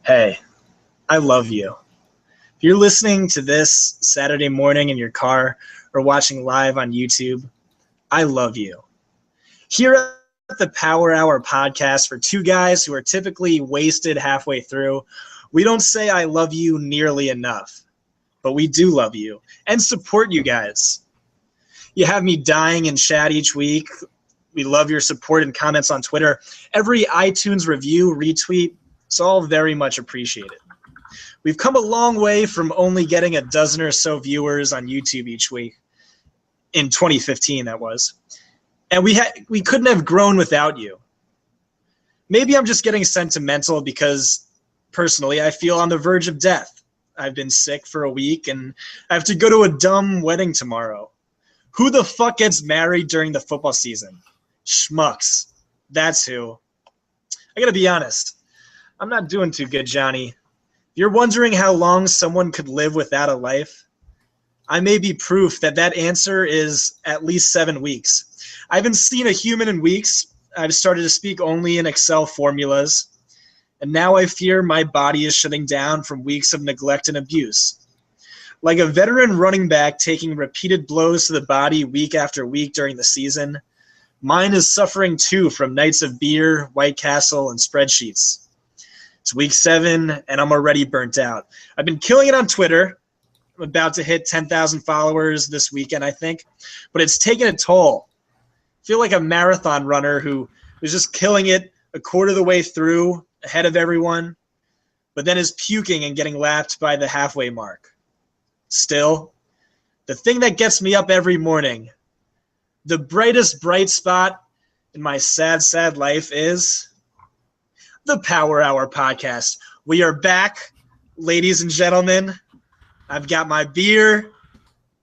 Hey, I love you. If you're listening to this Saturday morning in your car or watching live on YouTube, I love you. Here at the Power Hour podcast, for two guys who are typically wasted halfway through, we don't say I love you nearly enough, but we do love you and support you guys. You have me dying in chat each week. We love your support and comments on Twitter. Every iTunes review, retweet, it's all very much appreciated. We've come a long way from only getting a dozen or so viewers on YouTube each week. In 2015, that was. And we couldn't have grown without you. Maybe I'm just getting sentimental because, personally, I feel on the verge of death. I've been sick for a week, and I have to go to a dumb wedding tomorrow. Who the fuck gets married during the football season? Schmucks. That's who. I gotta be honest. I'm not doing too good, Johnny. If you're wondering how long someone could live without a life, I may be proof that that answer is at least 7 weeks. I haven't seen a human in weeks. I've started to speak only in Excel formulas. And now I fear my body is shutting down from weeks of neglect and abuse. Like a veteran running back taking repeated blows to the body week after week during the season, mine is suffering too from nights of beer, White Castle, and spreadsheets. It's week 7, and I'm already burnt out. I've been killing it on Twitter. I'm about to hit 10,000 followers this weekend, I think. But it's taken a toll. I feel like a marathon runner who was just killing it a quarter of the way through, ahead of everyone, but then is puking and getting lapped by the halfway mark. Still, the thing that gets me up every morning, the brightest bright spot in my sad, sad life is the Power Hour podcast. We are back, ladies and gentlemen. I've got my beer.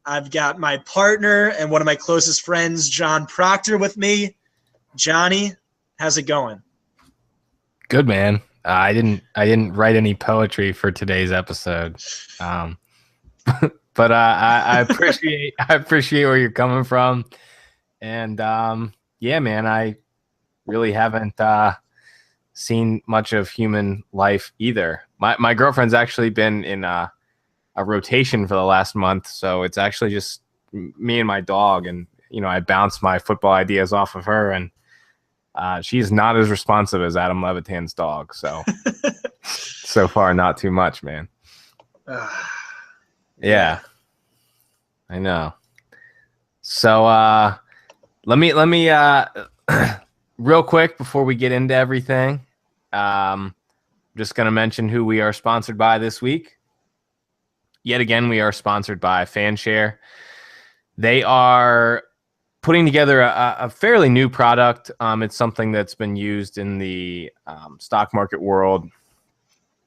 I've got my partner and one of my closest friends, John Proctor, with me. Johnny, how's it going? Good, man. I didn't write any poetry for today's episode, but I appreciate where you're coming from, and yeah, man, I really haven't seen much of human life either. My girlfriend's actually been in a rotation for the last month, so it's actually just me and my dog, and I bounce my football ideas off of her, and she's not as responsive as Adam Levitan's dog, so so far not too much, man. Yeah, I know. So let me real quick before we get into everything, just gonna mention who we are sponsored by this week. Yet again, we are sponsored by Fanshare. They are putting together a fairly new product. It's something that's been used in the stock market world.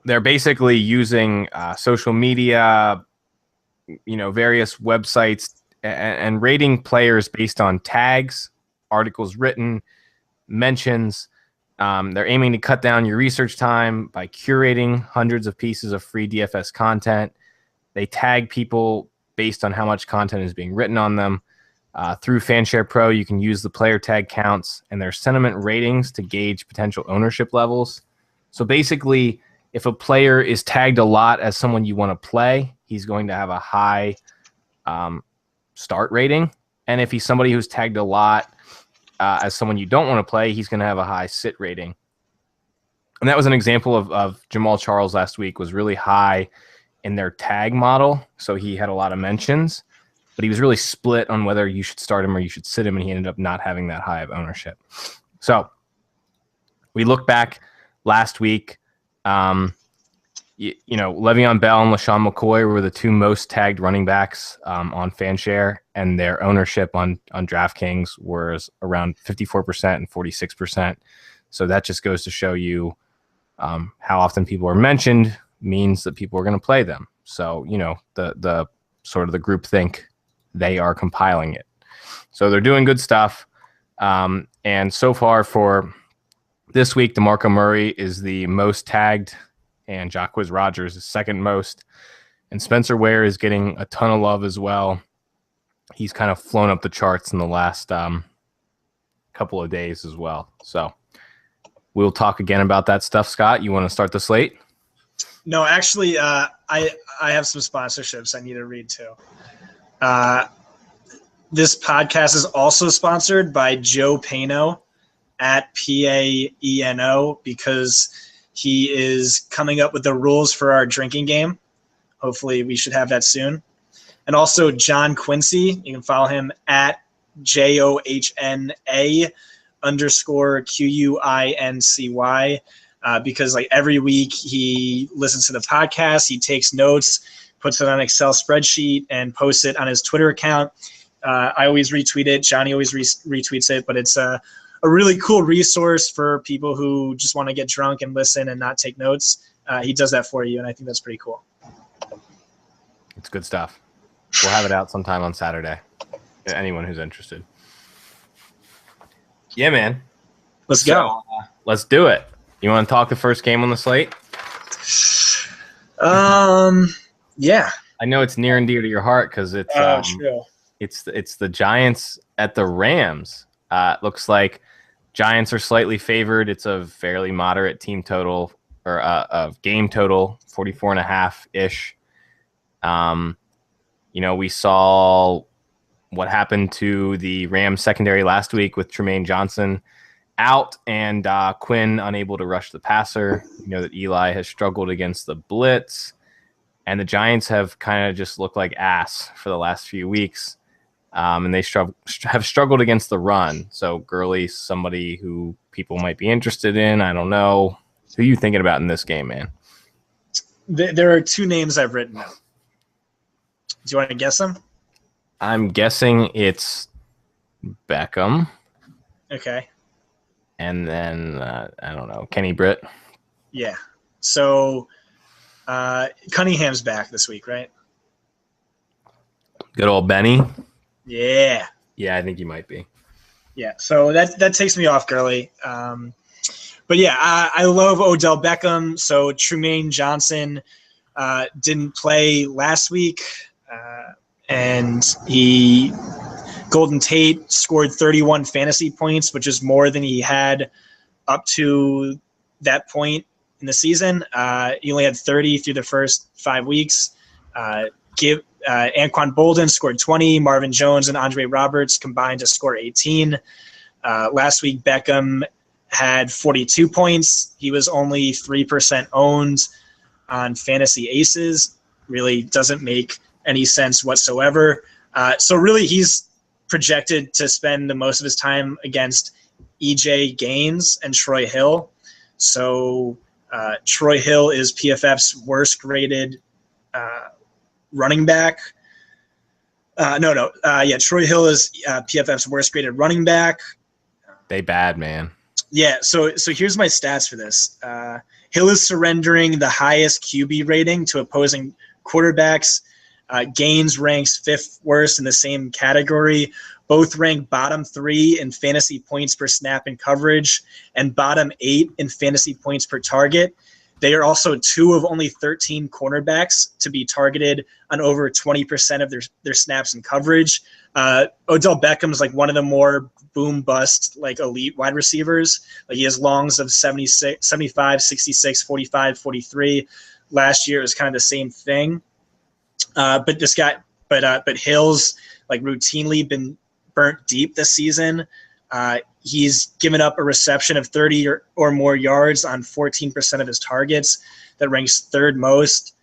They're basically using social media, various websites, and rating players based on tags, articles written, mentions. They're aiming to cut down your research time by curating hundreds of pieces of free DFS content. They tag people based on how much content is being written on them. Through Fanshare Pro, you can use the player tag counts and their sentiment ratings to gauge potential ownership levels. So basically, if a player is tagged a lot as someone you want to play, he's going to have a high start rating. And if he's somebody who's tagged a lot as someone you don't want to play, he's going to have a high sit rating. And that was an example of Jamal Charles last week, was really high in their tag model. So he had a lot of mentions, but he was really split on whether you should start him or you should sit him, and he ended up not having that high of ownership. So we look back last week, Le'Veon Bell and LaShawn McCoy were the two most tagged running backs on Fanshare, and their ownership on DraftKings was around 54% and 46%. So that just goes to show you how often people are mentioned means that people are going to play them. So, the sort of the group think they are compiling it. So they're doing good stuff. And so far for this week, DeMarco Murray is the most tagged, and Jacquizz Rodgers is second most. And Spencer Ware is getting a ton of love as well. He's kind of flown up the charts in the last couple of days as well. So we'll talk again about that stuff. Scott, you want to start the slate? No, actually, I have some sponsorships I need to read too. This podcast is also sponsored by Joe Pano at PAENO because he is coming up with the rules for our drinking game. Hopefully, we should have that soon. And also John Quincy. You can follow him at JOHNA_QUINCY. Because like every week he listens to the podcast, he takes notes, puts it on an Excel spreadsheet, and posts it on his Twitter account. I always retweet it. Johnny always retweets it, but it's a really cool resource for people who just want to get drunk and listen and not take notes. He does that for you, and I think that's pretty cool. It's good stuff. We'll have it out sometime on Saturday. Anyone who's interested. Yeah, man. Let's go. Let's do it. You want to talk the first game on the slate? Yeah. I know it's near and dear to your heart because it's true. It's the Giants at the Rams. It looks like Giants are slightly favored. It's a fairly moderate team total or of game total, 44.5-ish. We saw what happened to the Rams secondary last week with Tremaine Johnson out and Quinn unable to rush the passer. You know that Eli has struggled against the blitz, and the Giants have kind of just looked like ass for the last few weeks. And they have struggled against the run. So Gurley's somebody who people might be interested in. I don't know. Who are you thinking about in this game, man? There are two names I've written down. Do you want to guess them? I'm guessing it's Beckham. Okay. And then, I don't know, Kenny Britt. Yeah. So Cunningham's back this week, right? Good old Benny. Yeah. Yeah, I think you might be. Yeah. So that takes me off Gurley. But yeah, I love Odell Beckham. So Tremaine Johnson didn't play last week. And Golden Tate scored 31 fantasy points, which is more than he had up to that point in the season. He only had 30 through the first 5 weeks. Anquan Bolden scored 20. Marvin Jones and Andre Roberts combined to score 18. Last week, Beckham had 42 points. He was only 3% owned on Fantasy Aces. Really doesn't make any sense whatsoever. So really, he's projected to spend the most of his time against EJ Gaines and Troy Hill. So Troy Hill is PFF's worst graded running back. Troy Hill is PFF's worst graded running back. They bad, man. Yeah, so here's my stats for this. Hill is surrendering the highest QB rating to opposing quarterbacks. Gaines ranks 5th worst in the same category. Both rank bottom 3 in fantasy points per snap and coverage and bottom 8 in fantasy points per target. They are also 2 of only 13 cornerbacks to be targeted on over 20% of their snaps and coverage. Odell Beckham is like one of the more boom bust, like elite wide receivers. Like he has longs of 76, 75, 66, 45, 43. Last year it was kind of the same thing. But Hill's like routinely been burnt deep this season. He's given up a reception of 30 or more yards on 14% of his targets. That ranks 3rd most.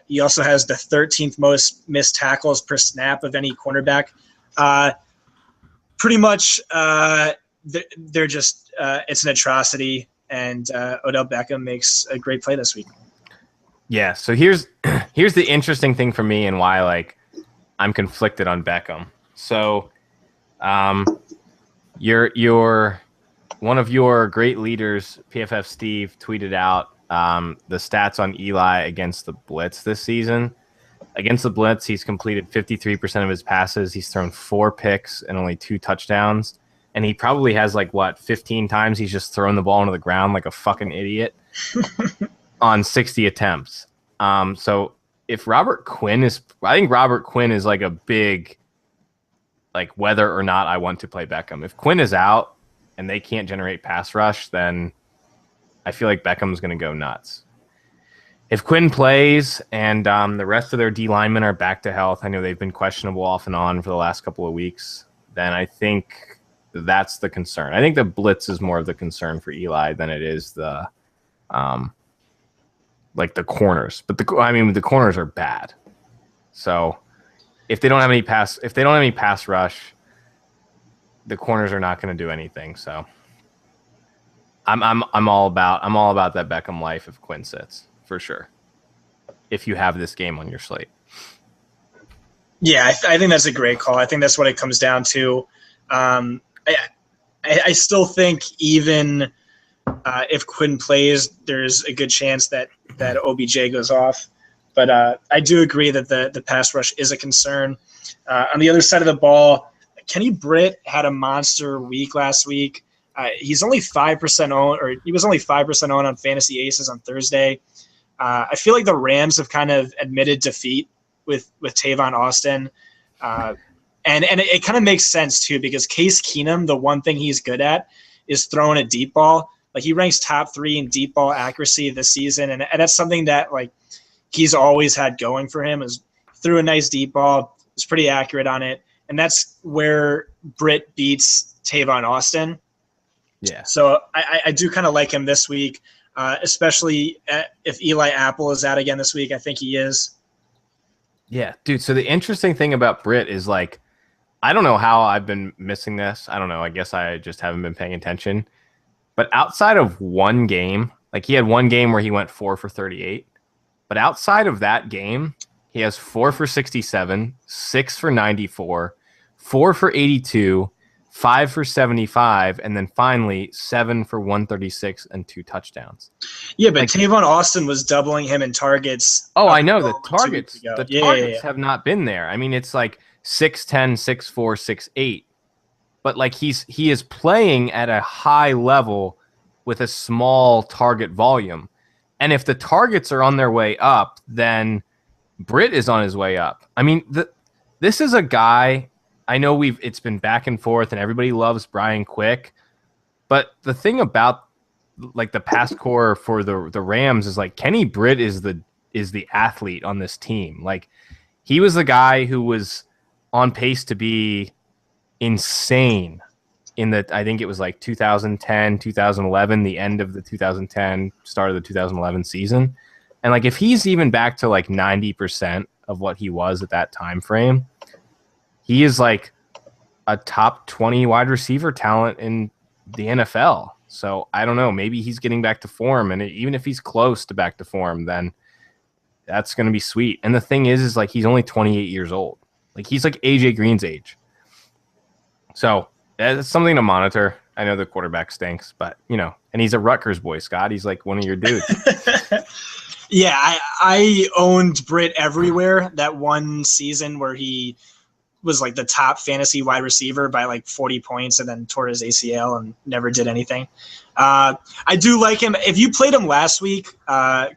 He also has the 13th most missed tackles per snap of any cornerback. Pretty much, they're just it's an atrocity, and Odell Beckham makes a great play this week. Yeah, so here's the interesting thing for me and why like I'm conflicted on Beckham. So, your one of your great leaders, PFF Steve, tweeted out the stats on Eli against the blitz this season. Against the blitz, he's completed 53% of his passes. He's thrown 4 picks and only 2 touchdowns. And he probably has 15 times he's just thrown the ball into the ground like a fucking idiot on 60 attempts. So if Robert Quinn is, I think Robert Quinn is like a big, like whether or not I want to play Beckham. If Quinn is out and they can't generate pass rush, then I feel like Beckham's going to go nuts. if Quinn plays and the rest of their D linemen are back to health, I know they've been questionable off and on for the last couple of weeks, then I think that's the concern. I think the blitz is more of the concern for Eli than it is the like the corners. But the corners are bad. So if they don't have any pass rush, the corners are not going to do anything. So I'm all about that Beckham life if Quinn sits, for sure, if you have this game on your slate. Yeah, I think that's a great call. I think that's what it comes down to. I still think even if Quinn plays, there's a good chance that OBJ goes off. But I do agree that the pass rush is a concern. On the other side of the ball, Kenny Britt had a monster week last week. He's only 5% owned, or he was only 5% owned on Fantasy Aces on Thursday. I feel like the Rams have kind of admitted defeat with Tavon Austin. And it kind of makes sense too, because Case Keenum, the one thing he's good at is throwing a deep ball. Like, he ranks top 3 in deep ball accuracy this season. And that's something that, like, he's always had going for him, is threw a nice deep ball, was pretty accurate on it. And that's where Britt beats Tavon Austin. Yeah. So I do kind of like him this week, especially if Eli Apple is out again this week. I think he is. Yeah, dude. So the interesting thing about Britt is, like, I don't know how I've been missing this. I don't know. I guess I just haven't been paying attention. But outside of one game, like, he had one game where he went 4 for 38. But outside of that game, he has 4 for 67, 6 for 94, 4 for 82, 5 for 75, and then finally 7 for 136 and 2 touchdowns. Yeah, but Tavon Austin was doubling him in targets. Oh, I know. The targets have not been there. I mean, it's like 6'10", 6'4", 6'8". But, like, he is playing at a high level with a small target volume. And if the targets are on their way up, then Britt is on his way up. I mean, this is a guy, I know it's been back and forth and everybody loves Brian Quick, but the thing about, like, the pass core for the Rams is, like, Kenny Britt is the athlete on this team. Like, he was the guy who was on pace to be insane in I think it was like 2010, 2011, the end of the 2010, start of the 2011 season. And, like, if he's even back to, like, 90% of what he was at that time frame, he is, like, a top 20 wide receiver talent in the NFL. So I don't know, maybe he's getting back to form, and even if he's close to back to form, then that's going to be sweet. And the thing is like, he's only 28 years old. Like, he's like AJ Green's age. So it's something to monitor. I know the quarterback stinks, but, you know, and he's a Rutgers boy, Scott. He's like one of your dudes. Yeah, I owned Britt everywhere that one season where he was, like, the top fantasy wide receiver by, like, 40 points and then tore his ACL and never did anything. I do like him. If you played him last week,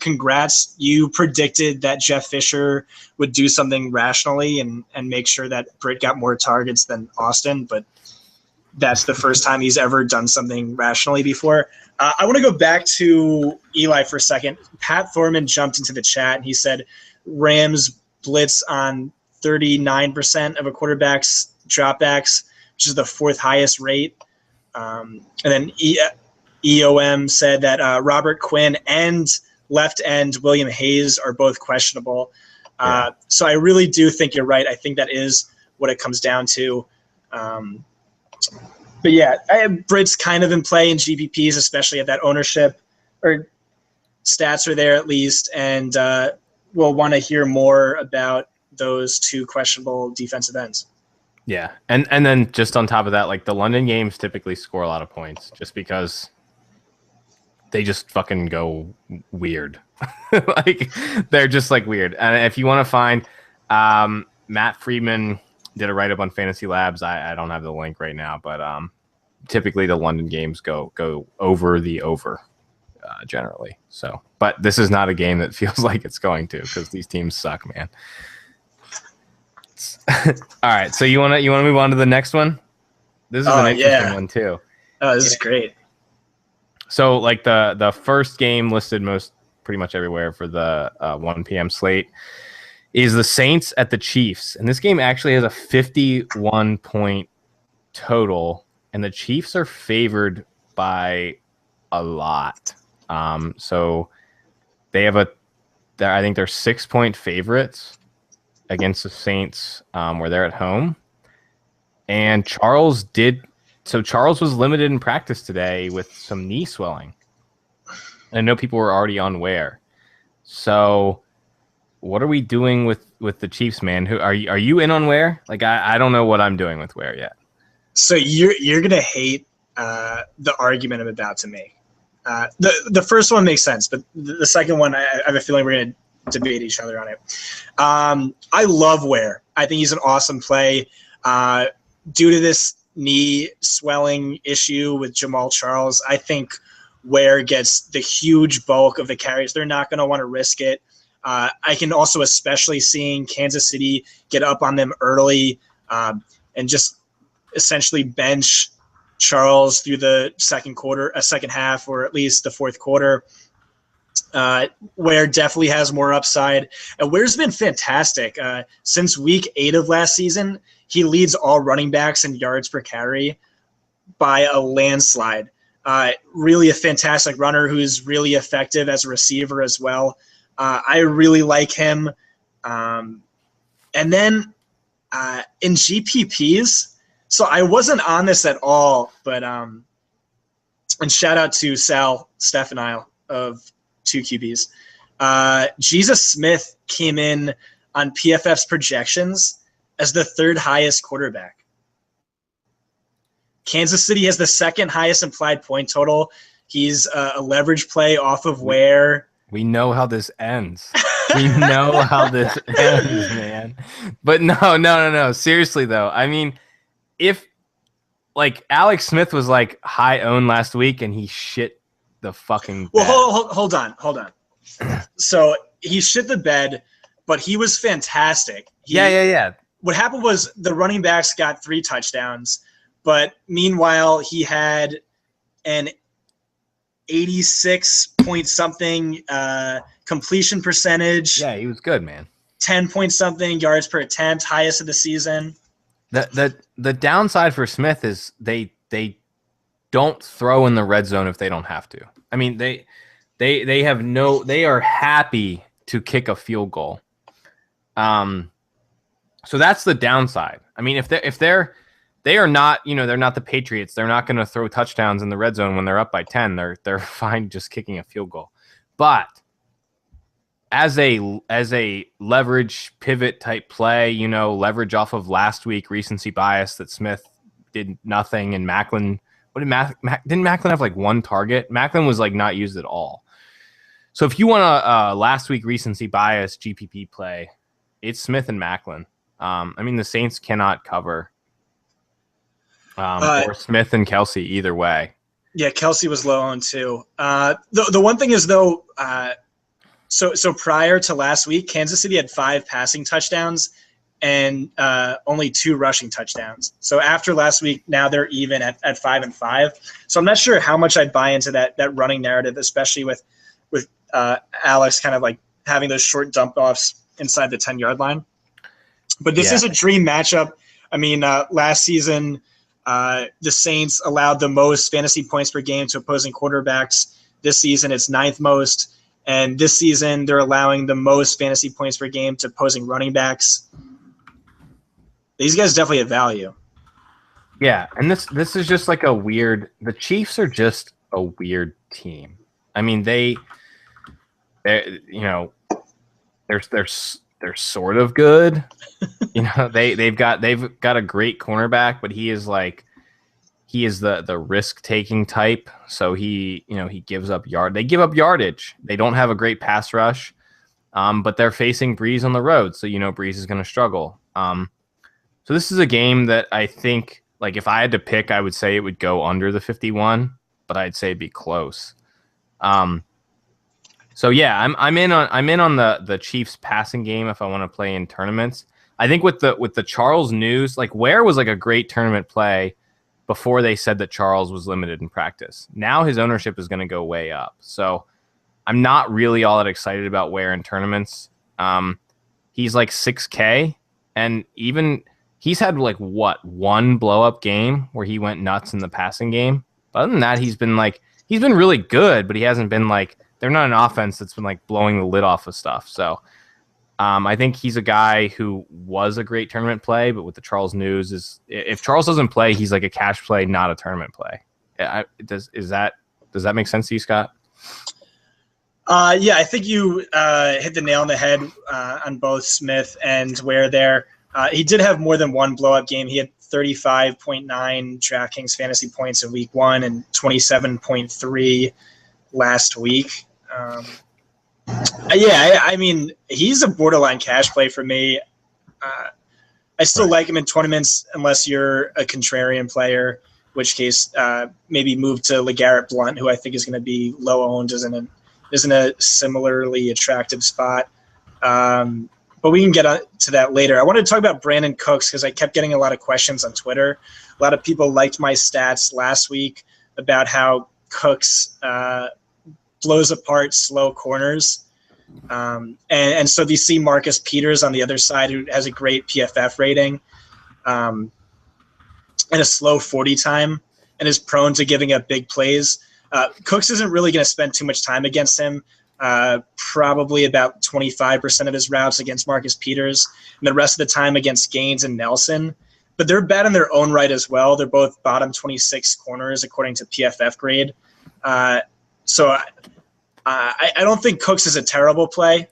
congrats. You predicted that Jeff Fisher would do something rationally and make sure that Britt got more targets than Austin, but that's the first time he's ever done something rationally before. I want to go back to Eli for a second. Pat Thorman jumped into the chat and he said Rams blitz on 39% of a quarterback's dropbacks, which is the 4th highest rate. And then EOM said that Robert Quinn and left end William Hayes are both questionable. So I really do think you're right. I think that is what it comes down to. But yeah, Britt's kind of in play in GPPs, especially if that ownership or stats are there at least. And we'll want to hear more about those 2 questionable defensive ends. Yeah. And then just on top of that, like, the London games typically score a lot of points just because they just fucking go weird. Like, they're just, like, weird. And if you want to find Matt Friedman did a write-up on Fantasy Labs. I don't have the link right now, but typically the London games go over the over generally. So, but this is not a game that feels like it's going to, because these teams suck, man. All right, so you want to move on to the next one? This is an interesting one too. Oh, this is great. So, like, the first game listed most pretty much everywhere for the 1 p.m. slate, is the Saints at the Chiefs. And this game actually has a 51-point total, and the Chiefs are favored by a lot. So they have I think they're 6-point favorites against the Saints, where they're at home. And Charles was limited in practice today with some knee swelling. And I know people were already on Ware. So what are we doing with the Chiefs, man? Are you in on Ware? Like, I don't know what I'm doing with Ware yet. So you're gonna hate the argument I'm about to make. The first one makes sense, but the second one, I have a feeling we're gonna debate each other on it. I love Ware. I think he's an awesome play. Due to this knee swelling issue with Jamal Charles, I think Ware gets the huge bulk of the carries. They're not going to want to risk it. I can also especially seeing Kansas City get up on them early and just essentially bench Charles through the second half, or at least the fourth quarter. Ware definitely has more upside. And Ware's been fantastic. Since week 8 of last season, he leads all running backs in yards per carry by a landslide. Really a fantastic runner who's really effective as a receiver as well. I really like him. And then in GPPs, so I wasn't on this at all, but and shout out to Sal Stefano of 2QBs. Jesus Smith came in on PFF's projections as the 3rd highest quarterback. Kansas City has the 2nd highest implied point total. He's a leverage play off of Ware. We know how this ends. We know how this ends, man. But no. Seriously, though. I mean, if, like, Alex Smith was, like, high owned last week and he shit the fucking bed. Well, hold on. So he shit the bed, but he was fantastic. Yeah. What happened was the running backs got 3 touchdowns, but meanwhile he had an 86-point-something completion percentage. Yeah, he was good, man. 10-point-something yards per attempt, highest of the season. The downside for Smith is they don't throw in the red zone if they don't have to. I mean, they are happy to kick a field goal. So that's the downside. I mean, if they are not, they're not the Patriots. They're not going to throw touchdowns in the red zone when they're up by 10. They're fine just kicking a field goal. But as a leverage pivot type play, leverage off of last week recency bias that Smith did nothing, and Macklin, didn't Macklin have like 1 target? Macklin was like not used at all. So if you want a last week recency bias GPP play, it's Smith and Macklin. I mean, the Saints cannot cover. Or Smith and Kelsey, either way. Yeah, Kelsey was low on too. The one thing is, though, so prior to last week, Kansas City had 5 passing touchdowns and only 2 rushing touchdowns. So after last week, now they're even at 5-5. So I'm not sure how much I'd buy into that running narrative, especially with Alex kind of like having those short dump offs inside the 10-yard line. But this is a dream matchup. I mean, last season, the Saints allowed the most fantasy points per game to opposing quarterbacks. This season, it's 9th most. And this season, they're allowing the most fantasy points per game to opposing running backs. These guys definitely have value. Yeah, and this is just like the Chiefs are just a weird team. I mean, they're sort of good. They've got a great cornerback, but he is the risk taking type. So he gives up They give up yardage. They don't have a great pass rush, but they're facing Breeze on the road, so Breeze is going to struggle. So this is a game that I think, like, if I had to pick, I would say it would go under the 51, but I'd say it'd be close. So yeah, I'm in on the Chiefs passing game if I want to play in tournaments. I think with the Charles news, like, Ware was like a great tournament play before they said that Charles was limited in practice. Now his ownership is going to go way up. So I'm not really all that excited about Ware in tournaments. He's like 6K, and even he's had like one blow up game where he went nuts in the passing game. But other than that, he's been really good, but he hasn't been like, they're not an offense that's been like blowing the lid off of stuff. So I think he's a guy who was a great tournament play, but with the Charles news if Charles doesn't play, he's like a cash play, not a tournament play. Does that make sense to you, Scott? Yeah, I think you hit the nail on the head on both Smith and Ware there. He did have more than one blow-up game. He had 35.9 DraftKings fantasy points in week 1 and 27.3 last week. I mean, he's a borderline cash play for me. I still like him in tournaments unless you're a contrarian player, in which case maybe move to LeGarrette Blount, who I think is going to be low owned, is in a similarly attractive spot. But we can get to that later. I wanted to talk about Brandon Cooks because I kept getting a lot of questions on Twitter. A lot of people liked my stats last week about how Cooks blows apart slow corners. And so you see Marcus Peters on the other side, who has a great PFF rating and a slow 40 time and is prone to giving up big plays. Cooks isn't really going to spend too much time against him. Probably about 25% of his routes against Marcus Peters, and the rest of the time against Gaines and Nelson. But they're bad in their own right as well. They're both bottom 26 corners according to PFF grade. So I don't think Cooks is a terrible play.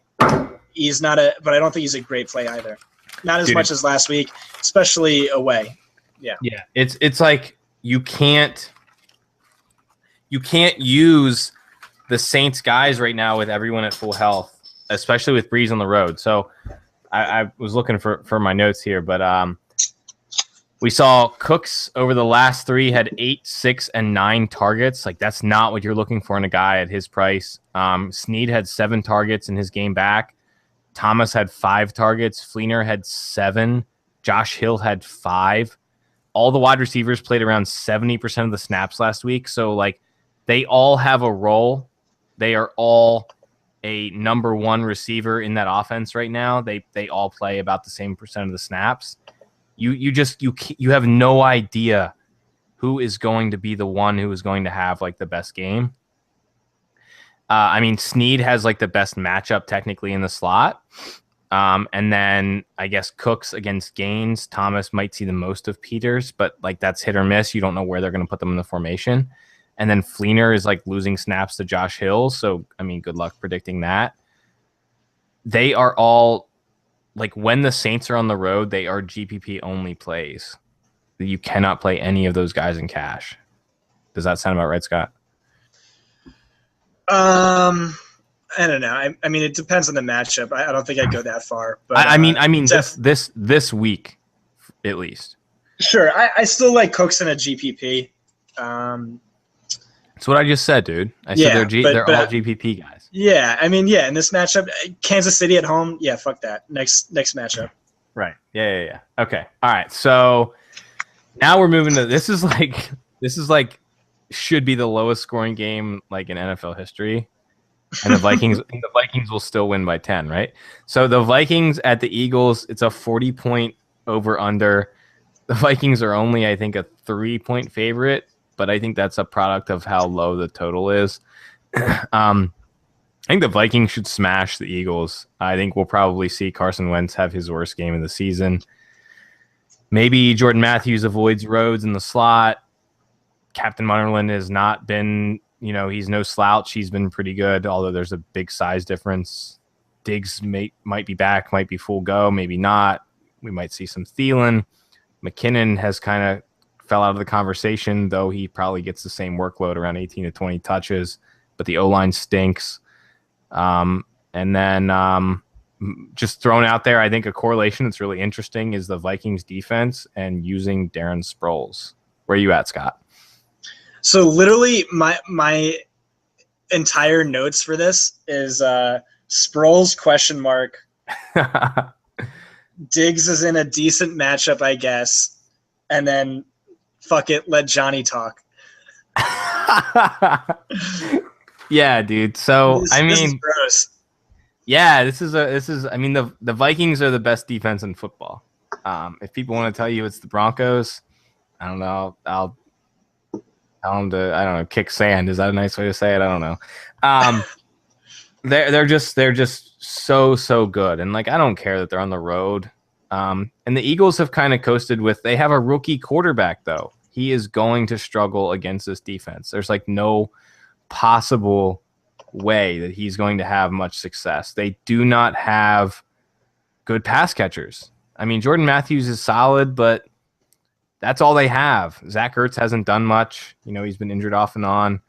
He's not but I don't think he's a great play either. Not as much as last week, especially away. Yeah. Yeah. It's like you can't use the Saints guys right now with everyone at full health, especially with Breeze on the road. So I was looking for my notes here, but we saw Cooks over the last 3 had 8, 6, and 9 targets. Like, that's not what you're looking for in a guy at his price. Snead had 7 targets in his game back. Thomas had 5 targets. Fleener had 7. Josh Hill had 5. All the wide receivers played around 70% of the snaps last week. So, like, they all have a role. They are all a number 1 receiver in that offense right now. They all play about the same percent of the snaps. You have no idea who is going to be the one who is going to have like the best game. I mean, Snead has like the best matchup technically in the slot. And then I guess Cooks against Gaines. Thomas might see the most of Peters, but like that's hit or miss. You don't know where they're going to put them in the formation. And then Fleener is like losing snaps to Josh Hill. So, I mean, good luck predicting that. They are all like, when the Saints are on the road, they are GPP only plays. You cannot play any of those guys in cash. Does that sound about right, Scott? I don't know. I mean, it depends on the matchup. I don't think I'd go that far. But I mean, this week, at least. Sure. I still like Cooks in a GPP. That's what I just said, dude. I said they're all GPP guys. Yeah, I mean, in this matchup, Kansas City at home, fuck that. Next matchup. Right. Yeah. Okay. All right. So now we're moving to this is like should be the lowest scoring game like in NFL history. And the Vikings will still win by 10, right? So the Vikings at the Eagles, it's a 40-point over under. The Vikings are only, I think, a 3-point favorite, but I think that's a product of how low the total is. I think the Vikings should smash the Eagles. I think we'll probably see Carson Wentz have his worst game of the season. Maybe Jordan Matthews avoids Rhodes in the slot. Captain Munnerlyn has not been, he's no slouch. He's been pretty good, although there's a big size difference. Diggs might be back, might be full go, maybe not. We might see some Thielen. McKinnon has kind of fell out of the conversation, though he probably gets the same workload, around 18 to 20 touches, but the O-line stinks. And then just thrown out there, I think a correlation that's really interesting is the Vikings defense and using Darren Sproles. Where are you at, Scott? So literally my entire notes for this is Sproles ? Diggs is in a decent matchup, I guess. And then fuck it, let Johnny talk. Yeah, dude. So This is gross. yeah, this is. I mean, the Vikings are the best defense in football. If people want to tell you it's the Broncos, I don't know. I'll tell them to, I don't know, kick sand. Is that a nice way to say it? I don't know. They're just so good, and like I don't care that they're on the road. And the Eagles have kind of coasted with. They have a rookie quarterback though. He is going to struggle against this defense. There's like no possible way that he's going to have much success. They do not have good pass catchers. I mean, Jordan Matthews is solid, but that's all they have. Zach Ertz hasn't done much. You know, he's been injured off and on.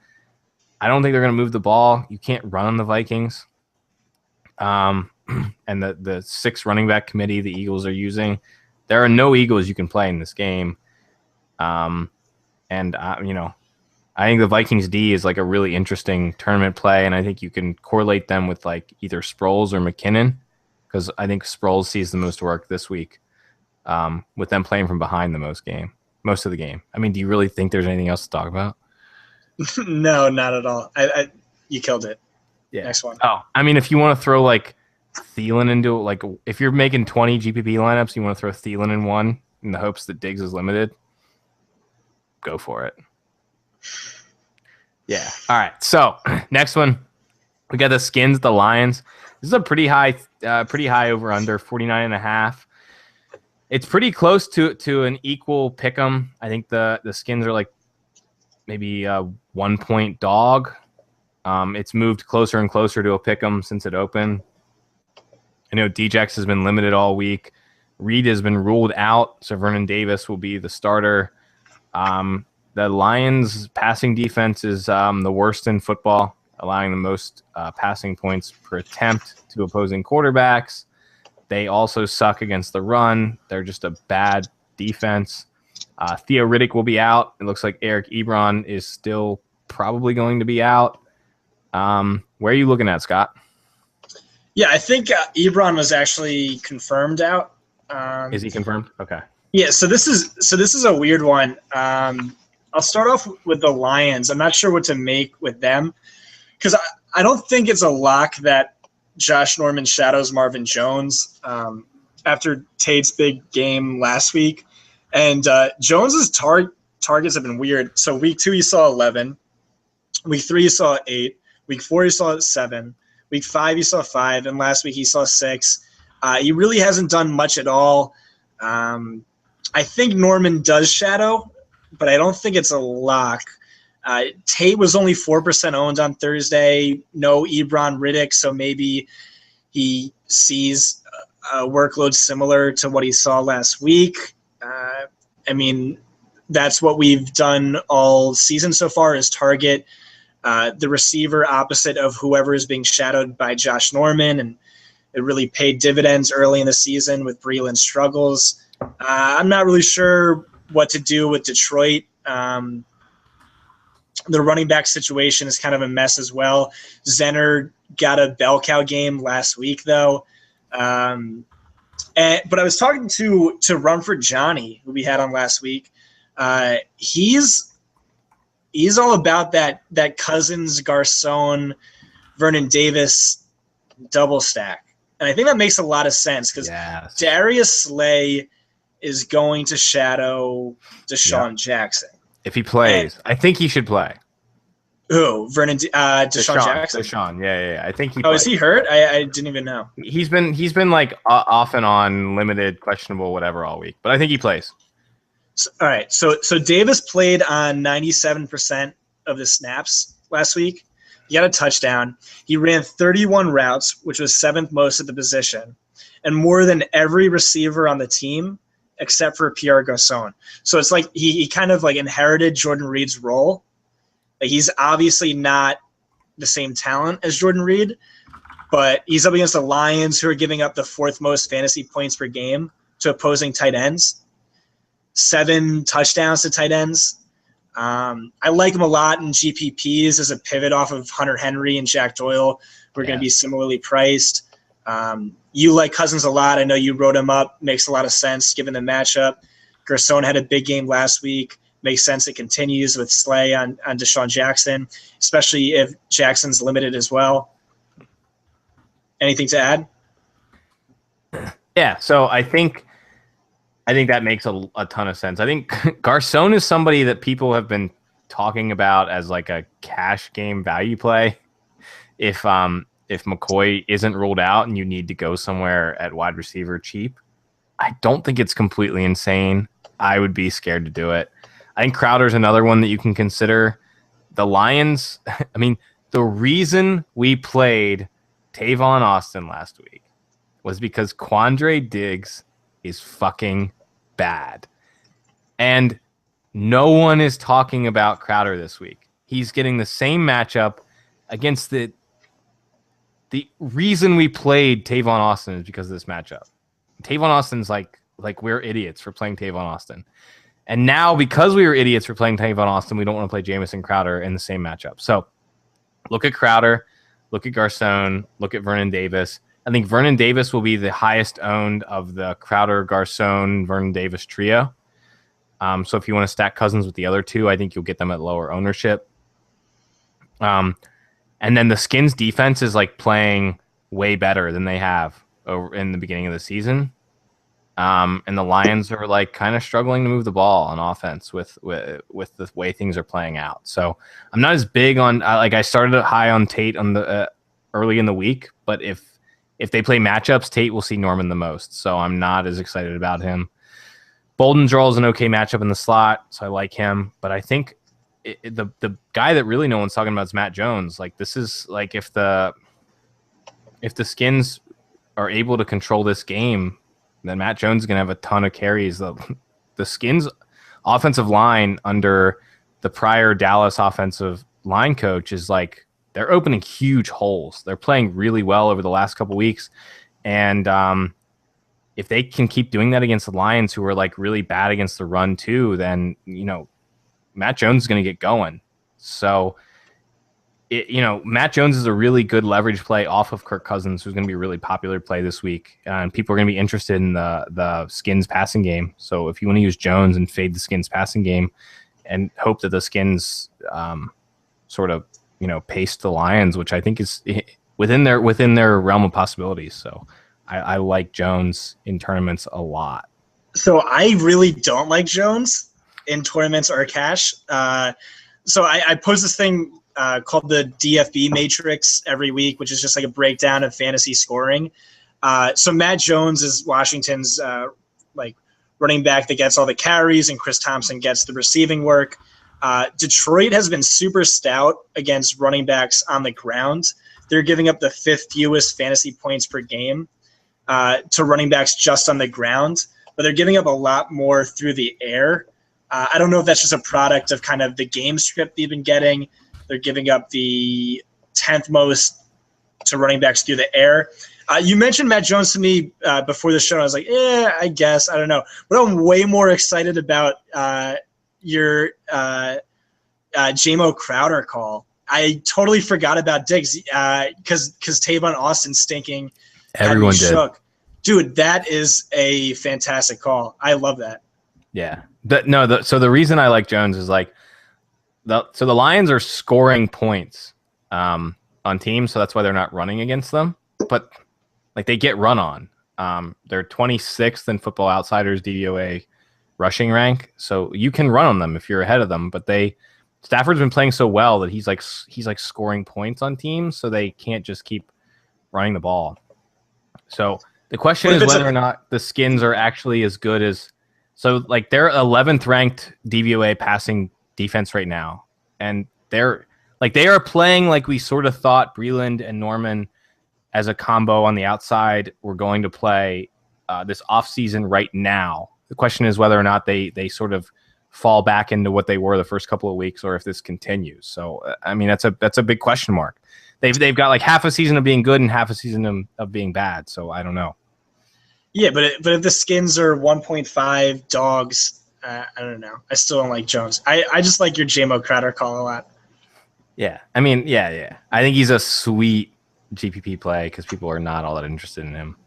I don't think they're going to move the ball. You can't run on the Vikings. And the 6 running back committee the Eagles are using, there are no Eagles you can play in this game. You know, I think the Vikings D is like a really interesting tournament play, and I think you can correlate them with like either Sproles or McKinnon, because I think Sproles sees the most work this week, with them playing from behind most of the game. I mean, do you really think there's anything else to talk about? No, not at all. You killed it. Yeah. Next one. Oh, I mean, if you want to throw like Thielen into it, like if you're making 20 GPP lineups, you want to throw Thielen in one in the hopes that Diggs is limited, go for it. Yeah. All right. So next one, we got the Skins, the Lions. This is a pretty high over under 49.5. It's pretty close to an equal pick 'em. I think the Skins are like maybe a 1 point dog. It's moved closer and closer to a pick 'em since it opened. I know Djax has been limited all week. Reed has been ruled out, so Vernon Davis will be the starter. The Lions' passing defense is the worst in football, allowing the most passing points per attempt to opposing quarterbacks. They also suck against the run. They're just a bad defense. Theo Riddick will be out. It looks like Eric Ebron is still probably going to be out. Where are you looking at, Scott? Yeah, I think Ebron was actually confirmed out. Is he confirmed? Okay. Yeah, so this is a weird one. I'll start off with the Lions. I'm not sure what to make with them because I don't think it's a lock that Josh Norman shadows Marvin Jones after Tate's big game last week. And Jones's targets have been weird. So week 2, he saw 11. Week 3, he saw 8. Week 4, he saw 7. Week 5, he saw 5. And last week, he saw 6. He really hasn't done much at all. I think Norman does shadow, but I don't think it's a lock. Tate was only 4% owned on Thursday. No Ebron Riddick, so maybe he sees a workload similar to what he saw last week. I mean, that's what we've done all season so far is target the receiver opposite of whoever is being shadowed by Josh Norman, and it really paid dividends early in the season with Breeland's struggles. I'm not really sure what to do with Detroit. The running back situation is kind of a mess as well. Zenner got a bell cow game last week, though. But I was talking to Rumford Johnny, who we had on last week. He's all about that Cousins, Garcon, Vernon Davis double stack. And I think that makes a lot of sense because Darius Slay is going to shadow Deshaun Jackson. If he plays, I think he should play. Who? Deshaun Jackson? Deshaun, yeah. I think he plays. Is he hurt? I didn't even know. He's been like off and on, limited, questionable, whatever all week. But I think he plays. All right. So Davis played on 97% of the snaps last week. He got a touchdown. He ran 31 routes, which was 7th most at the position, and more than every receiver on the team except for Pierre Garcon. So it's like he kind of like inherited Jordan Reed's role. Like he's obviously not the same talent as Jordan Reed, but he's up against the Lions, who are giving up the 4th most fantasy points per game to opposing tight ends. 7 touchdowns to tight ends. I like him a lot in GPPs as a pivot off of Hunter Henry and Jack Doyle, who are going to be similarly priced. You like Cousins a lot. I know you wrote him up. Makes a lot of sense given the matchup. Garcon had a big game last week. Makes sense. It continues with Slay on Deshaun Jackson, especially if Jackson's limited as well. Anything to add? Yeah, so I think that makes a ton of sense. I think Garcon is somebody that people have been talking about as like a cash game value play. If McCoy isn't ruled out and you need to go somewhere at wide receiver cheap, I don't think it's completely insane. I would be scared to do it. I think Crowder's another one that you can consider. The Lions, I mean, the reason we played Tavon Austin last week was because Quandre Diggs is fucking bad. And no one is talking about Crowder this week. He's getting the same matchup against the reason we played Tavon Austin is because of this matchup. Tavon Austin's like we're idiots for playing Tavon Austin. And now because we were idiots for playing Tavon Austin, we don't want to play Jamison Crowder in the same matchup. So look at Crowder, look at Garcon, look at Vernon Davis. I think Vernon Davis will be the highest owned of the Crowder, Garcon, Vernon Davis trio. So if you want to stack Cousins with the other two, I think you'll get them at lower ownership. And then the Skins defense is like playing way better than they have over in the beginning of the season. And the Lions are like kind of struggling to move the ball on offense with the way things are playing out. So I'm not as big on I started high on Tate on the early in the week, but if they play matchups, Tate will see Norman the most. So I'm not as excited about him. Bolden draws an okay matchup in the slot, so I like him. But I think the guy that really no one's talking about is Matt Jones. Like this is like if the Skins are able to control this game, then Matt Jones is going to have a ton of carries. The Skins offensive line under the prior Dallas offensive line coach is like they're opening huge holes. They're playing really well over the last couple weeks. And if they can keep doing that against the Lions, who are like really bad against the run too, then, Matt Jones is going to get going. So, Matt Jones is a really good leverage play off of Kirk Cousins, who's going to be a really popular play this week. And people are going to be interested in the Skins passing game. So if you want to use Jones and fade the Skins passing game and hope that the Skins sort of, pace the Lions, which I think is within their realm of possibilities. So I like Jones in tournaments a lot. So I really don't like Jones in tournaments or cash. So I post this thing called the DFB Matrix every week, which is just like a breakdown of fantasy scoring. So Matt Jones is Washington's running back that gets all the carries, and Chris Thompson gets the receiving work. Detroit has been super stout against running backs on the ground. They're giving up the 5th fewest fantasy points per game to running backs just on the ground, but they're giving up a lot more through the air. I don't know if that's just a product of kind of the game script they've been getting. They're giving up the 10th most to running backs through the air. You mentioned Matt Jones to me before the show, and I was like, I guess. I don't know. But I'm way more excited about your J-Mo Crowder call. I totally forgot about Diggs because Tavon Austin stinking. Everyone did. Shook. Dude, that is a fantastic call. I love that. Yeah. So the reason I like Jones is the Lions are scoring points on teams, so that's why they're not running against them. But they get run on. They're 26th in Football Outsiders DVOA rushing rank, so you can run on them if you're ahead of them. But Stafford's been playing so well that he's scoring points on teams, so they can't just keep running the ball. So the question is whether or not the Skins are actually as good as. So they're 11th ranked DVOA passing defense right now, and they are playing like we sort of thought Breland and Norman as a combo on the outside were going to play this offseason right now. The question is whether or not they sort of fall back into what they were the first couple of weeks, or if this continues. So I mean that's a big question mark. They've got like half a season of being good and half a season of being bad. So I don't know. Yeah, but if the Skins are 1.5 dogs, I don't know. I still don't like Jones. I just like your J-Mo Crowder call a lot. Yeah, I mean, yeah. I think he's a sweet GPP play because people are not all that interested in him.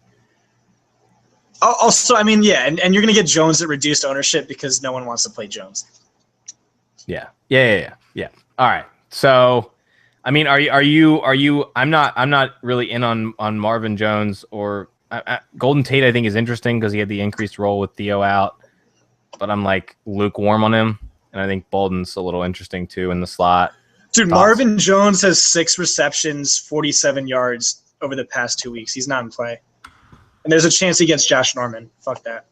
Also, I mean, yeah, and you're going to get Jones at reduced ownership because no one wants to play Jones. Yeah. All right. So, I mean, are you? I'm not really in on Marvin Jones or Golden Tate. I think is interesting because he had the increased role with Theo out, but I'm like lukewarm on him, and I think Bolden's a little interesting too in the slot. Dude, Thoughts? Marvin Jones has 6 receptions, 47 yards over the past 2 weeks. He's not in play. And there's a chance he gets Josh Norman. Fuck that.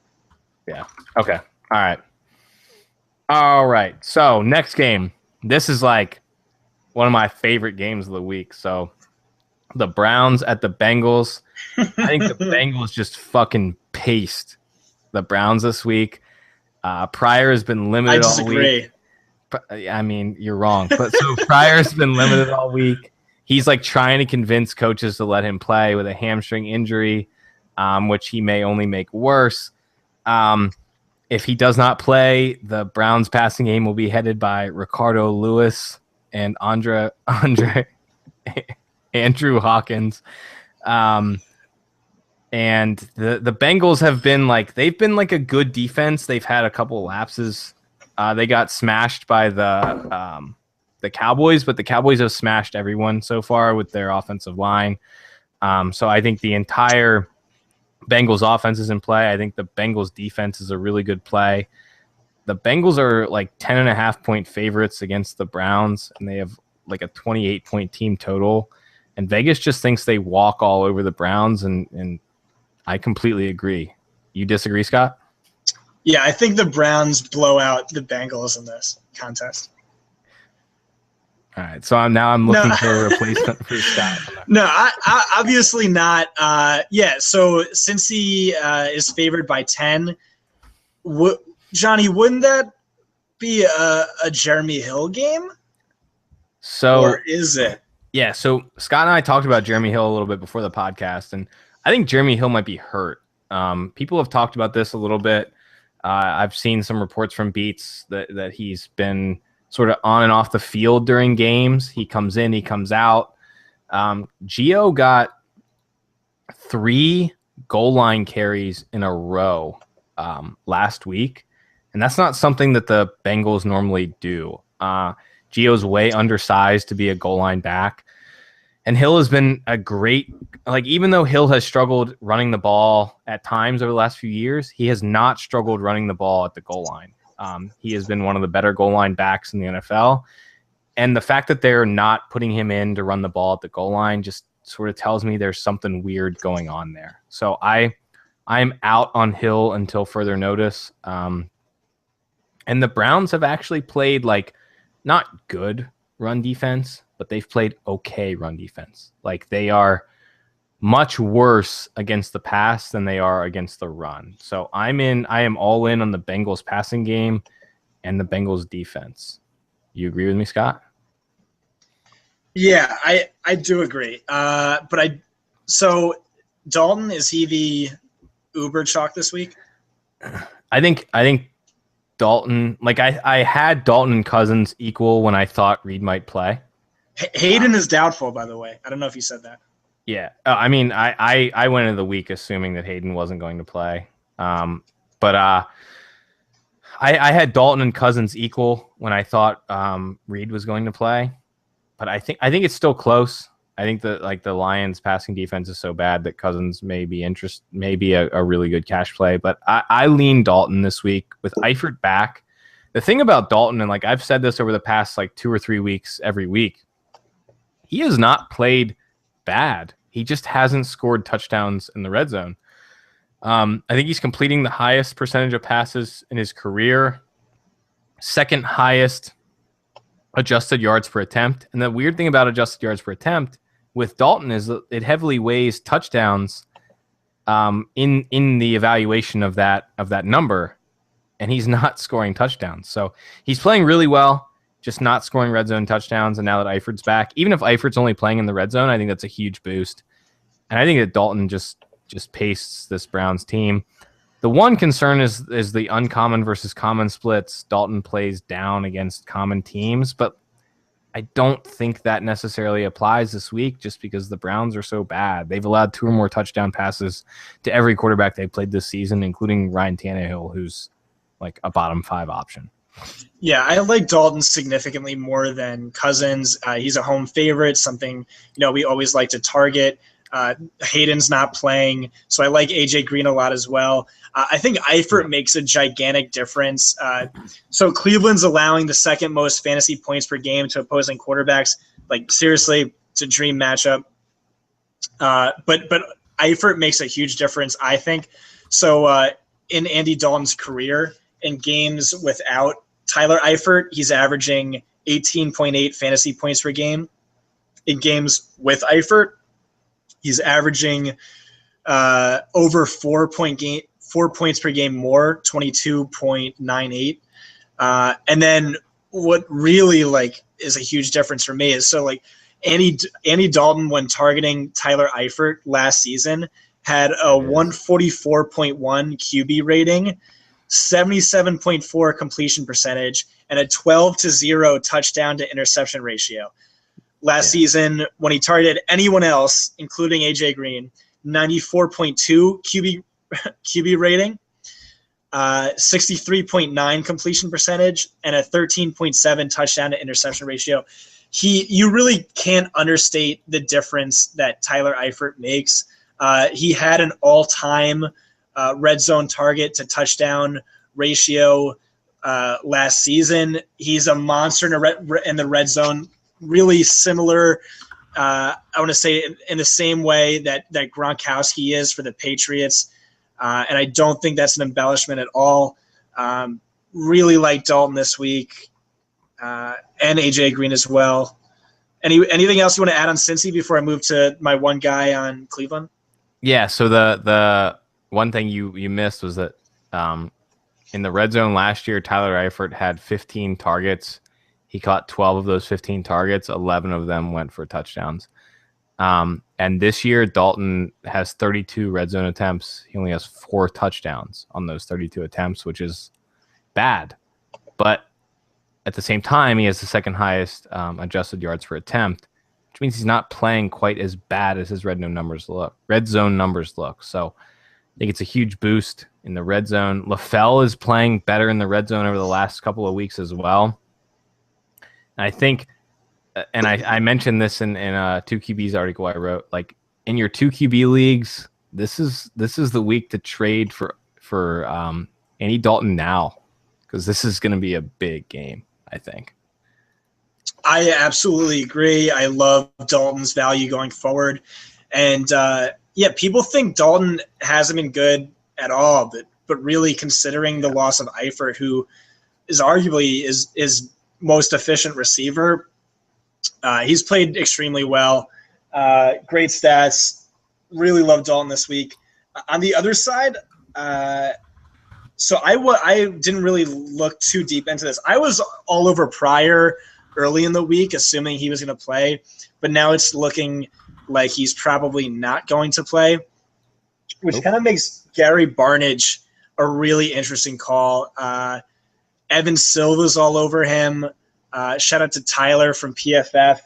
Yeah. Okay. All right. So next game. This is like one of my favorite games of the week. So the Browns at the Bengals. I think the Bengals just fucking paced the Browns this week. Pryor has been limited all week. I mean, you're wrong. But so Pryor's been limited all week. He's like trying to convince coaches to let him play with a hamstring injury, which he may only make worse. If he does not play, the Browns passing game will be headed by Ricardo Lewis and Andrew Hawkins. And the Bengals have been they've been like a good defense. They've had a couple lapses. They got smashed by the Cowboys, but the Cowboys have smashed everyone so far with their offensive line. So I think the entire Bengals offense is in play. I think the Bengals defense is a really good play. The Bengals are like 10.5-point favorites against the Browns, and they have like a 28-point team total. And Vegas just thinks they walk all over the Browns, and I completely agree. You disagree, Scott? Yeah, I think the Browns blow out the Bengals in this contest. All right, so I'm looking for a replacement for Scott. No, I obviously not. Yeah, so since he is favored by 10, Johnny, wouldn't that be a Jeremy Hill game? Or is it? Yeah, so Scott and I talked about Jeremy Hill a little bit before the podcast, and I think Jeremy Hill might be hurt. People have talked about this a little bit. I've seen some reports from Beats that he's been sort of on and off the field during games. He comes in, he comes out. Gio got 3 goal line carries in a row last week, and that's not something that the Bengals normally do. Gio's way undersized to be a goal line back. And Hill has been a great, even though Hill has struggled running the ball at times over the last few years, he has not struggled running the ball at the goal line. He has been one of the better goal line backs in the NFL. And the fact that they're not putting him in to run the ball at the goal line just sort of tells me there's something weird going on there. So I'm out on Hill until further notice. And the Browns have actually played not good run defense, but they've played okay run defense. They are much worse against the pass than they are against the run. So I am all in on the Bengals passing game and the Bengals defense. You agree with me, Scott? Yeah, I do agree. So Dalton, is he the Uber chalk this week? I think Dalton, I had Dalton and Cousins equal when I thought Reed might play. Hayden is doubtful, by the way. I don't know if you said that. Yeah. I mean, I went into the week assuming that Hayden wasn't going to play. But I had Dalton and Cousins equal when I thought Reed was going to play. But I think it's still close. I think that the Lions passing defense is so bad that Cousins may be a really good cash play. But I lean Dalton this week with Eifert back. The thing about Dalton, and I've said this over the past 2 or 3 weeks every week, he has not played bad. He just hasn't scored touchdowns in the red zone. I think he's completing the highest percentage of passes in his career, second highest adjusted yards per attempt. And the weird thing about adjusted yards per attempt with Dalton is that it heavily weighs touchdowns in the evaluation of that number, and he's not scoring touchdowns. So he's playing really well, just not scoring red zone touchdowns. And now that Eifert's back, even if Eifert's only playing in the red zone, I think that's a huge boost. And I think that Dalton just pastes this Browns team. The one concern is the uncommon versus common splits. Dalton plays down against common teams, but I don't think that necessarily applies this week just because the Browns are so bad. They've allowed 2 or more touchdown passes to every quarterback they've played this season, including Ryan Tannehill, who's a bottom 5 option. Yeah, I like Dalton significantly more than Cousins. He's a home favorite, something we always like to target. Hayden's not playing, so I like AJ Green a lot as well. I think Eifert makes a gigantic difference. So Cleveland's allowing the second most fantasy points per game to opposing quarterbacks. Like seriously, it's a dream matchup. But Eifert makes a huge difference, I think. So in Andy Dalton's career, in games without Tyler Eifert, he's averaging 18.8 fantasy points per game. In games with Eifert, he's averaging over 4 points per game more, 22.98. And then what really is a huge difference for me is Andy Dalton, when targeting Tyler Eifert last season, had a 144.1 QB rating, 77.4 completion percentage, and a 12-0 touchdown to interception ratio. Last season, when he targeted anyone else, including AJ Green, 94.2 QB rating, 63.9 completion percentage, and a 13.7 touchdown to interception ratio. You really can't understate the difference that Tyler Eifert makes. He had an all-time red zone target to touchdown ratio last season. He's a monster in the red zone, really similar, I want to say, in the same way that Gronkowski is for the Patriots. And I don't think that's an embellishment at all. Really like Dalton this week, and AJ Green as well. Anything else you want to add on Cincy before I move to my one guy on Cleveland? Yeah, so the one thing you missed was that in the red zone last year, Tyler Eifert had 15 targets. He caught 12 of those 15 targets. 11 of them went for touchdowns. And this year, Dalton has 32 red zone attempts. He only has 4 touchdowns on those 32 attempts, which is bad. But at the same time, he has the second highest adjusted yards per attempt, which means he's not playing quite as bad as his red zone numbers look. So I think it's a huge boost in the red zone. LaFell is playing better in the red zone over the last couple of weeks as well. And I think, and I mentioned this in a 2QBs article I wrote, like in your 2QB leagues, this is the week to trade for Andy Dalton now, because this is going to be a big game, I think. I absolutely agree. I love Dalton's value going forward. And people think Dalton hasn't been good at all, but really considering the loss of Eifert, who is arguably is most efficient receiver, he's played extremely well. Great stats. Really love Dalton this week. On the other side, so I didn't really look too deep into this. I was all over Pryor early in the week, assuming he was going to play, but now it's looking like he's probably not going to play, which kind of makes Gary Barnidge a really interesting call. Evan Silva's all over him. Shout out to Tyler from PFF.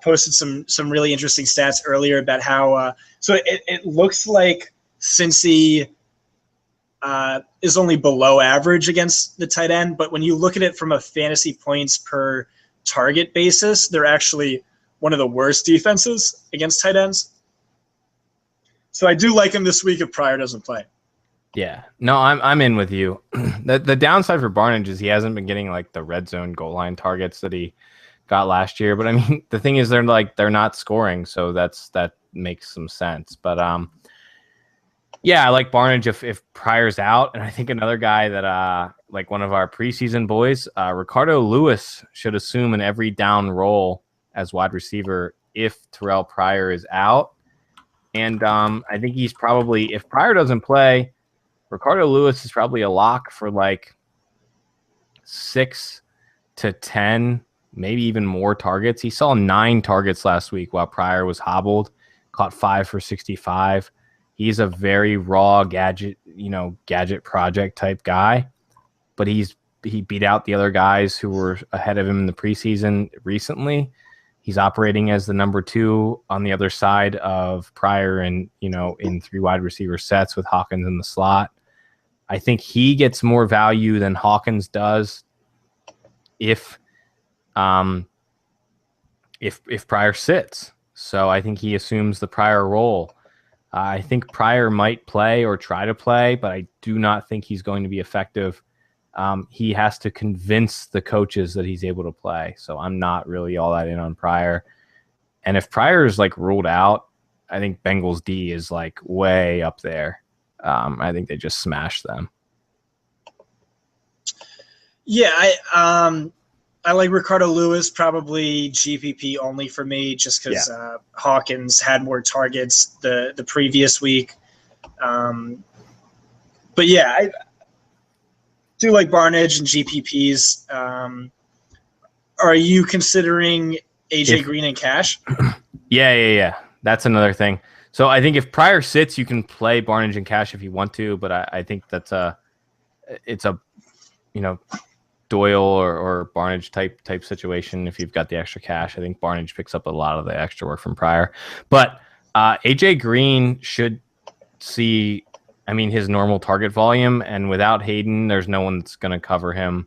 Posted some really interesting stats earlier about how so it looks like Cincy is only below average against the tight end, but when you look at it from a fantasy points per target basis, they're actually one of the worst defenses against tight ends. So I do like him this week if Pryor doesn't play. Yeah, no, I'm in with you. The downside for Barnidge is he hasn't been getting like the red zone goal line targets that he got last year. But I mean, the thing is they're not scoring, so that makes some sense. But yeah, I like Barnidge if Pryor's out, and I think another guy that like one of our preseason boys, Ricardo Lewis, should assume an every down role as wide receiver if Terrell Pryor is out. And I think he's probably, if Pryor doesn't play, Ricardo Lewis is probably a lock for like 6 to 10, maybe even more targets. He saw 9 targets last week while Pryor was hobbled, caught 5 for 65. He's a very raw gadget project type guy, but he beat out the other guys who were ahead of him in the preseason recently. He's operating as the number 2 on the other side of Pryor and, in 3 wide receiver sets with Hawkins in the slot. I think he gets more value than Hawkins does if Pryor sits. So I think he assumes the Pryor role. I think Pryor might play or try to play, but I do not think he's going to be effective. He has to convince the coaches that he's able to play. So I'm not really all that in on Pryor. And if Pryor is like ruled out, I think Bengals D is like way up there. I think they just smashed them. Yeah, I like Ricardo Lewis, probably GPP only for me, just because Hawkins had more targets the previous week. But yeah, I do like Barnidge and GPPs. Are you considering AJ Green and cash? Yeah. That's another thing. So I think if Pryor sits, you can play Barnidge and cash if you want to, but I think it's a Doyle or Barnidge type situation. If you've got the extra cash, I think Barnidge picks up a lot of the extra work from Pryor. But AJ Green should see, his normal target volume, and without Hayden, there's no one that's going to cover him.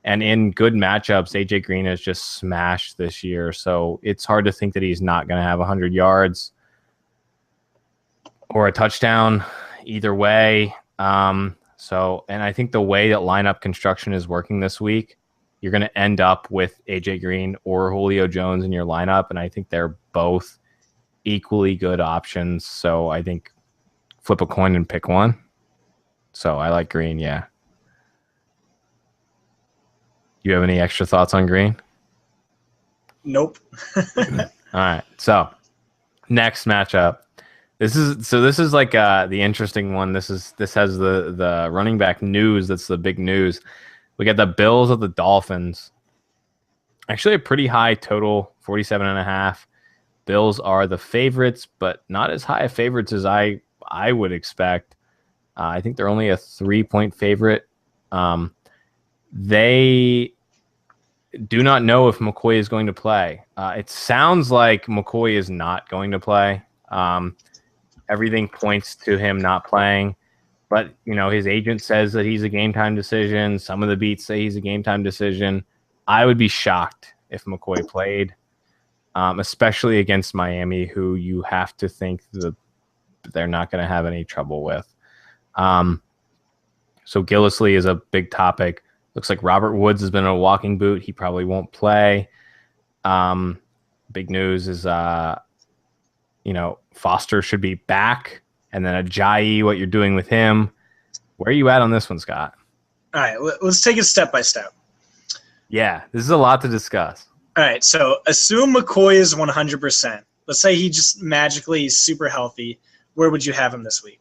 And in good matchups, AJ Green has just smashed this year, so it's hard to think that he's not going to have 100 yards or a touchdown either way. And I think the way that lineup construction is working this week, you're going to end up with AJ Green or Julio Jones in your lineup, and I think they're both equally good options. So I think flip a coin and pick one. So I like Green, yeah. You have any extra thoughts on Green? Nope. All right. So next matchup. This is like the interesting one. This has the running back news. That's the big news. We got the Bills of the Dolphins. Actually, a pretty high total, 47.5. Bills are the favorites, but not as high a favorites as I would expect. I think they're only a 3-point favorite. They do not know if McCoy is going to play. It sounds like McCoy is not going to play. Everything points to him not playing. But, his agent says that he's a game-time decision. Some of the beats say he's a game-time decision. I would be shocked if McCoy played, especially against Miami, who you have to think that they're not going to have any trouble with. So Gillislee is a big topic. Looks like Robert Woods has been a walking boot. He probably won't play. Big news is, Foster should be back. And then Ajayi, what you're doing with him. Where are you at on this one, Scott? All right, let's take it step by step. Yeah, this is a lot to discuss. All right, so assume McCoy is 100%. Let's say he just magically is super healthy. Where would you have him this week?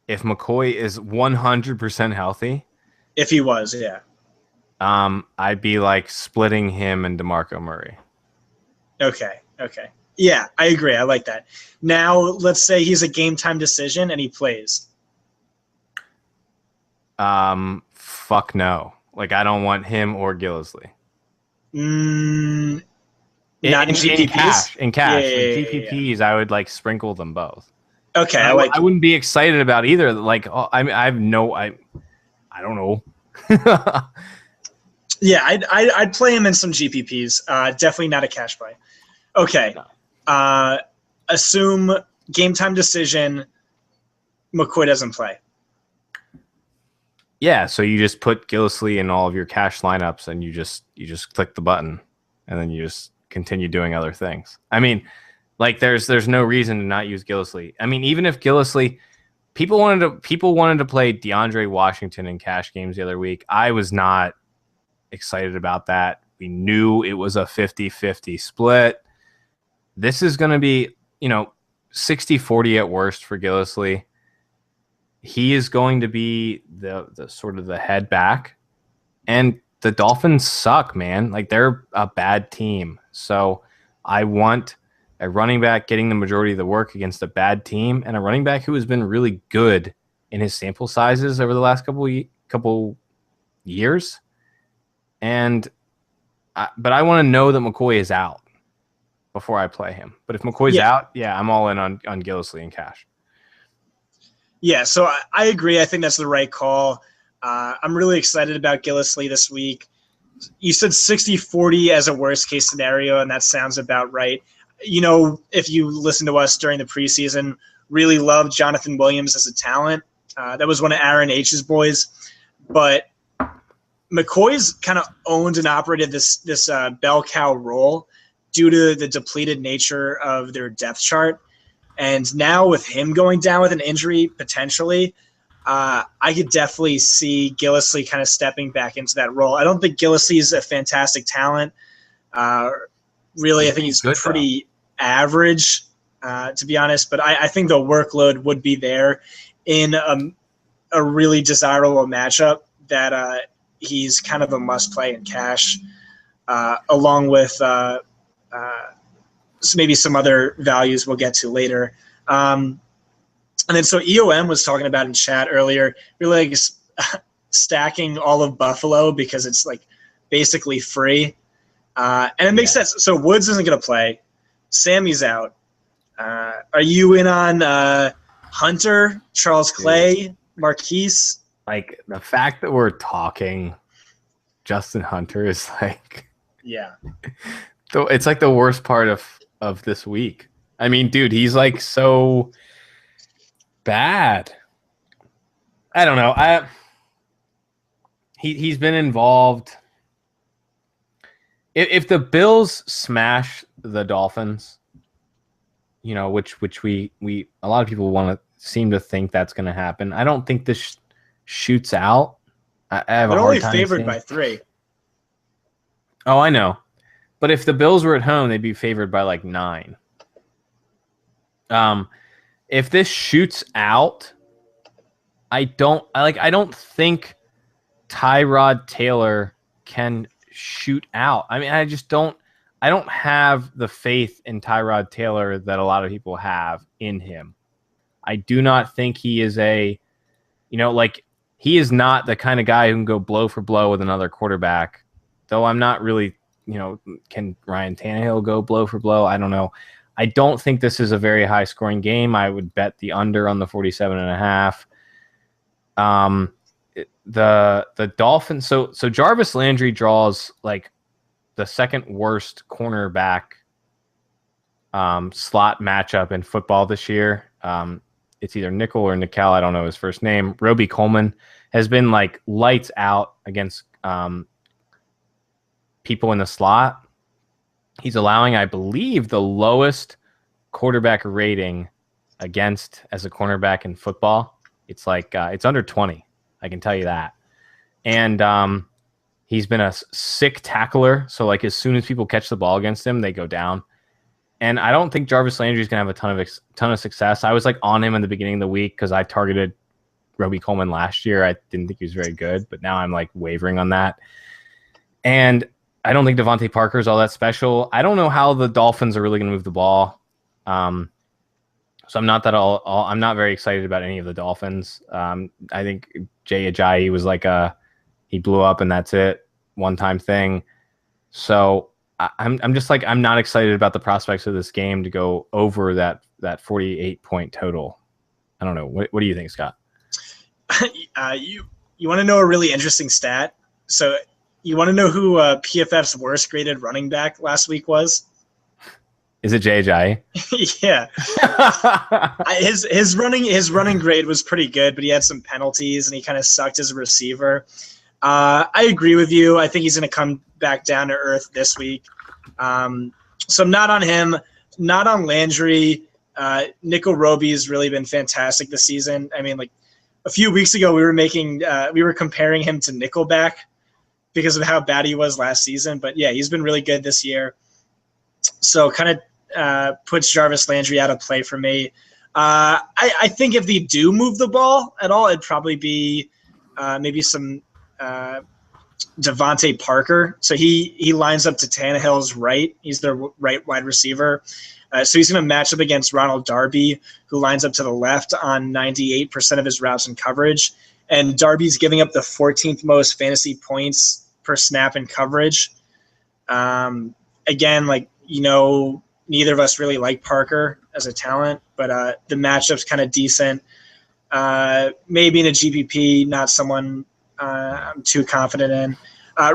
If McCoy is 100% healthy? If he was, yeah. I'd be like splitting him and DeMarco Murray. Okay. Yeah, I agree. I like that. Now, let's say he's a game-time decision and he plays. Fuck no. Like, I don't want him or Gillislee. Not in GPPs? In cash. Yeah, in GPPs, I would like sprinkle them both. Okay, I wouldn't be excited about either. Like, I don't know. Yeah, I'd play him in some GPPs. Definitely not a cash play. Okay. No. Assume game time decision. McCoy doesn't play. Yeah, so you just put Gillislee in all of your cash lineups, and you just click the button, and then you just continue doing other things. There's no reason to not use Gillislee. Even if Gillislee, people wanted to play DeAndre Washington in cash games the other week. I was not excited about that. We knew it was a 50-50 split. This is going to be, 60-40 at worst for Gillislee. He is going to be the sort of the head back, and the Dolphins suck, man. Like, they're a bad team. So I want a running back getting the majority of the work against a bad team, and a running back who has been really good in his sample sizes over the last couple years. But I want to know that McCoy is out before I play him. But if McCoy's out, I'm all in on Gillislee and cash. Yeah, so I agree. I think that's the right call. I'm really excited about Gillislee this week. You said 60-40 as a worst case scenario, and that sounds about right. You know, if you listen to us during the preseason, really loved Jonathan Williams as a talent. That was one of Aaron H's boys. But McCoy's kind of owned and operated this bell cow role due to the depleted nature of their depth chart. And now with him going down with an injury potentially, I could definitely see Gillislee kind of stepping back into that role. I don't think Gillislee's a fantastic talent. Really, I think he's pretty average, to be honest. But I think the workload would be there in a really desirable matchup that he's kind of a must-play in cash, along with maybe some other values we'll get to later. And then so EOM was talking about in chat earlier, really like stacking all of Buffalo because it's like basically free. And it makes sense. So Woods isn't going to play. Sammy's out. Are you in on Hunter, Charles Clay, Marquise? Like the fact that we're talking Justin Hunter is like, yeah, it's like the worst part of this week. I mean, dude, he's like so bad. I don't know. He's been involved. If the Bills smash the Dolphins, you know, which we a lot of people want to seem to think that's going to happen. I don't think this shoots out. I have They're a hard only time favored seeing. by 3. Oh, I know. But if the Bills were at home, they'd be favored by like 9. If this shoots out, I don't think Tyrod Taylor can shoot out. I mean, I don't have the faith in Tyrod Taylor that a lot of people have in him. I do not think he is he is not the kind of guy who can go blow for blow with another quarterback. Though I'm not really, can Ryan Tannehill go blow for blow? I don't know. I don't think this is a very high scoring game. I would bet the under on the 47.5. The Dolphins. So Jarvis Landry draws like the second worst cornerback slot matchup in football this year. It's either nickel or nickel. I don't know his first name. Roby Coleman has been like lights out against people in the slot. He's allowing, I believe, the lowest quarterback rating against as a cornerback in football. It's like it's under 20. I can tell you that. And he's been a sick tackler. So like as soon as people catch the ball against him, they go down. And I don't think Jarvis Landry is going to have a ton of success. I was like on him in the beginning of the week because I targeted Roby Coleman last year. I didn't think he was very good, but now I'm like wavering on that. And I don't think Devontae Parker is all that special. I don't know how the Dolphins are really going to move the ball. So I'm not I'm not very excited about any of the Dolphins. I think Jay Ajayi was like he blew up and that's it, one-time thing. So I'm just like, I'm not excited about the prospects of this game to go over that 48-point total. I don't know. What do you think, Scott? You want to know a really interesting stat? So you want to know who PFF's worst graded running back last week was? Is it Jay Ajayi? Yeah. His running grade was pretty good, but he had some penalties and he kind of sucked as a receiver. I agree with you. I think he's going to come back down to earth this week. So I'm not on him, not on Landry. Nickel Roby has really been fantastic this season. I mean, like a few weeks ago, we were comparing him to Nickelback because of how bad he was last season. But yeah, he's been really good this year. So kind of puts Jarvis Landry out of play for me. I think if they do move the ball at all, it'd probably be maybe some Devontae Parker. So he lines up to Tannehill's right. He's the right wide receiver. So he's going to match up against Ronald Darby, who lines up to the left on 98% of his routes and coverage. And Darby's giving up the 14th most fantasy points per snap in coverage. Again, like, neither of us really like Parker as a talent, but the matchup's kind of decent. Maybe in a GPP, not someone I'm too confident in.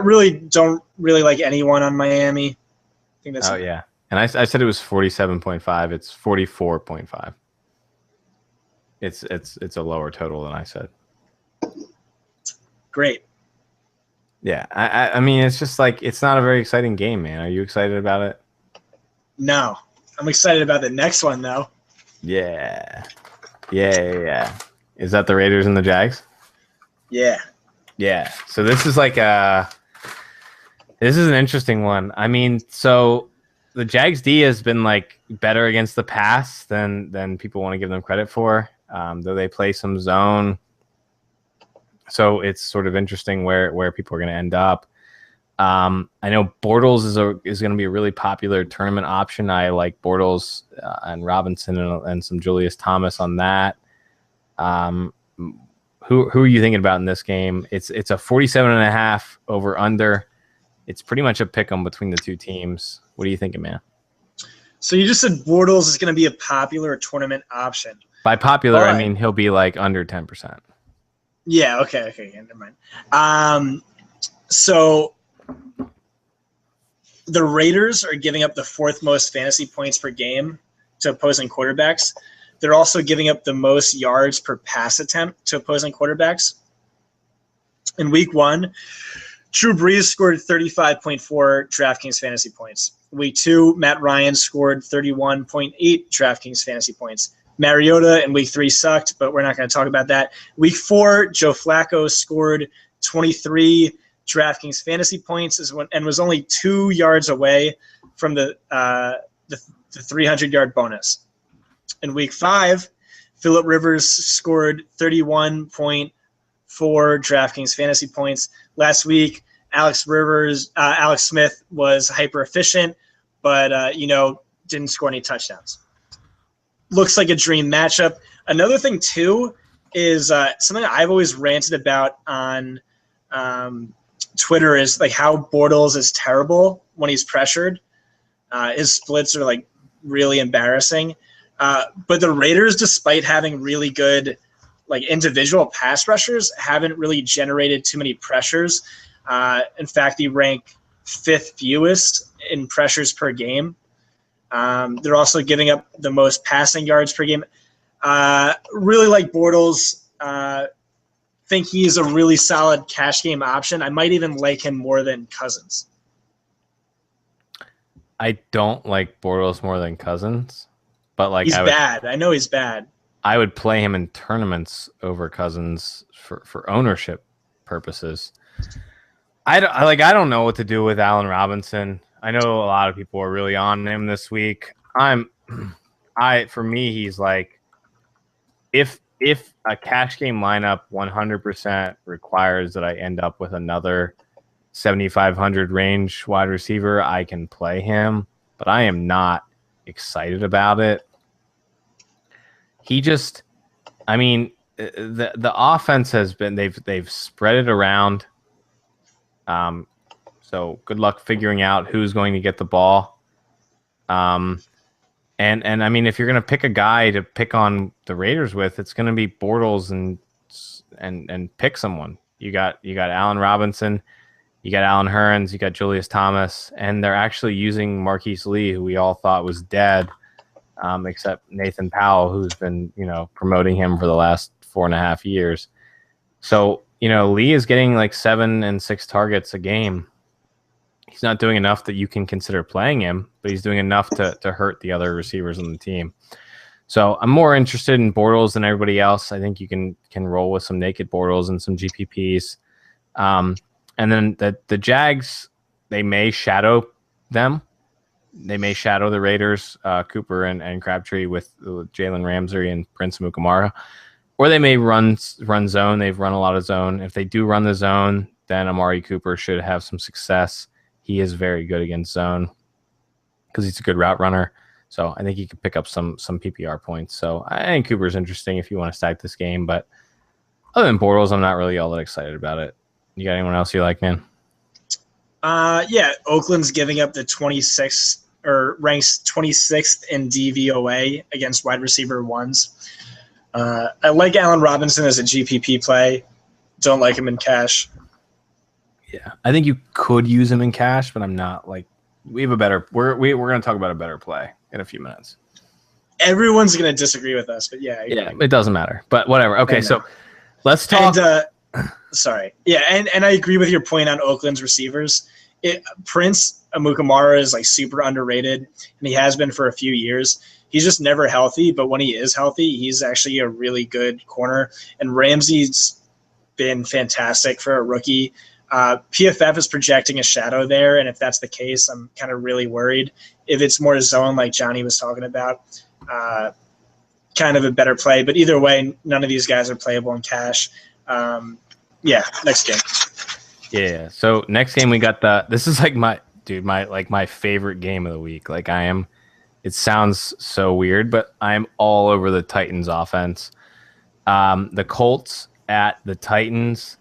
Really don't really like anyone on Miami. I think that's yeah. And I said it was 47.5. It's 44.5. It's a lower total than I said. Great. Yeah, I mean, it's just like it's not a very exciting game, man. Are you excited about it? No, I'm excited about the next one though. Yeah. Is that the Raiders and the Jags? Yeah. Yeah. So this is an interesting one. I mean, so the Jags D has been like better against the pass than people want to give them credit for. Though they play some zone. So it's sort of interesting where people are going to end up. I know Bortles is going to be a really popular tournament option. I like Bortles and Robinson and some Julius Thomas on that. Who are you thinking about in this game? It's a 47.5 over under. It's pretty much a pick 'em between the two teams. What are you thinking, man? So you just said Bortles is going to be a popular tournament option. By popular, I mean he'll be like under 10%. Yeah. Okay. Yeah, never mind. So the Raiders are giving up the fourth most fantasy points per game to opposing quarterbacks. They're also giving up the most yards per pass attempt to opposing quarterbacks. In week 1, Drew Brees scored 35.4 DraftKings fantasy points. Week 2, Matt Ryan scored 31.8 DraftKings fantasy points. Mariota in week 3 sucked, but we're not going to talk about that. Week 4, Joe Flacco scored 23 DraftKings fantasy points and was only 2 yards away from the 300-yard bonus. In week 5, Phillip Rivers scored 31.4 DraftKings fantasy points. Last week, Alex Smith was hyper efficient, but didn't score any touchdowns. Looks like a dream matchup. Another thing too is something I've always ranted about on Twitter is like how Bortles is terrible when he's pressured. His splits are like really embarrassing. But the Raiders, despite having really good like individual pass rushers, haven't really generated too many pressures. In fact, they rank 5th fewest in pressures per game. They're also giving up the most passing yards per game. Really like Bortles. Think he's a really solid cash game option. I might even like him more than Cousins. I don't like Bortles more than Cousins. But like he's bad. I know he's bad. I would play him in tournaments over Cousins for ownership purposes. I don't know what to do with Allen Robinson. I know a lot of people are really on him this week. For me, he's like if a cash game lineup 100% requires that I end up with another 7,500 range wide receiver, I can play him, but I am not excited about it. The offense has been they've spread it around. So good luck figuring out who's going to get the ball. And I mean, if you're going to pick a guy to pick on the Raiders with, it's going to be Bortles and pick someone. You got Allen Robinson, you got Allen Hurns, you got Julius Thomas, and they're actually using Marquise Lee, who we all thought was dead. Except Nathan Powell, who's been, promoting him for the last 4.5 years. So, Lee is getting like 7 and 6 targets a game. He's not doing enough that you can consider playing him, but he's doing enough to hurt the other receivers on the team. So I'm more interested in Bortles than everybody else. I think you can roll with some naked Bortles and some GPPs. And then the Jags, they may shadow them. They may shadow the Raiders, Cooper and Crabtree with Jalen Ramsey and Prince Mukamara. Or they may run zone. They've run a lot of zone. If they do run the zone, then Amari Cooper should have some success. He is very good against zone because he's a good route runner. So I think he could pick up some PPR points. So I think Cooper's interesting if you want to stack this game. But other than Bortles, I'm not really all that excited about it. You got anyone else you like, man? Yeah, Oakland's giving up the 26th or ranks 26th in DVOA against wide receiver ones. I like Allen Robinson as a GPP play. Don't like him in cash. Yeah, I think you could use him in cash, but I'm not like we have a better. We're going to talk about a better play in a few minutes. Everyone's going to disagree with us, but yeah, it doesn't matter. But whatever. Okay, so let's talk. And, sorry, yeah, and I agree with your point on Oakland's receivers. Prince Amukamara is like super underrated, and he has been for a few years. He's just never healthy, but when he is healthy, he's actually a really good corner. And Ramsey's been fantastic for a rookie. PFF is projecting a shadow there, and if that's the case, I'm kind of really worried. If it's more zone like Johnny was talking about, kind of a better play. But either way, none of these guys are playable in cash. Next game. Yeah. So next game we got this is like my favorite game of the week. Like it sounds so weird, but I'm all over the Titans offense. The Colts at the Titans.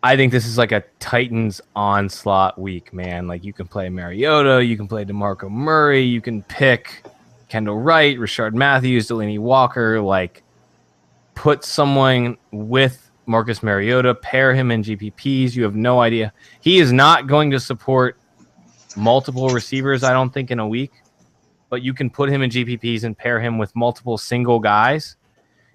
I think this is like a Titans onslaught week, man. Like you can play Mariota, you can play DeMarco Murray, you can pick Kendall Wright, Rashard Matthews, Delaney Walker. Like put someone with Marcus Mariota, pair him in GPPs. You have no idea. He is not going to support multiple receivers, I don't think, in a week. But you can put him in GPPs and pair him with multiple single guys.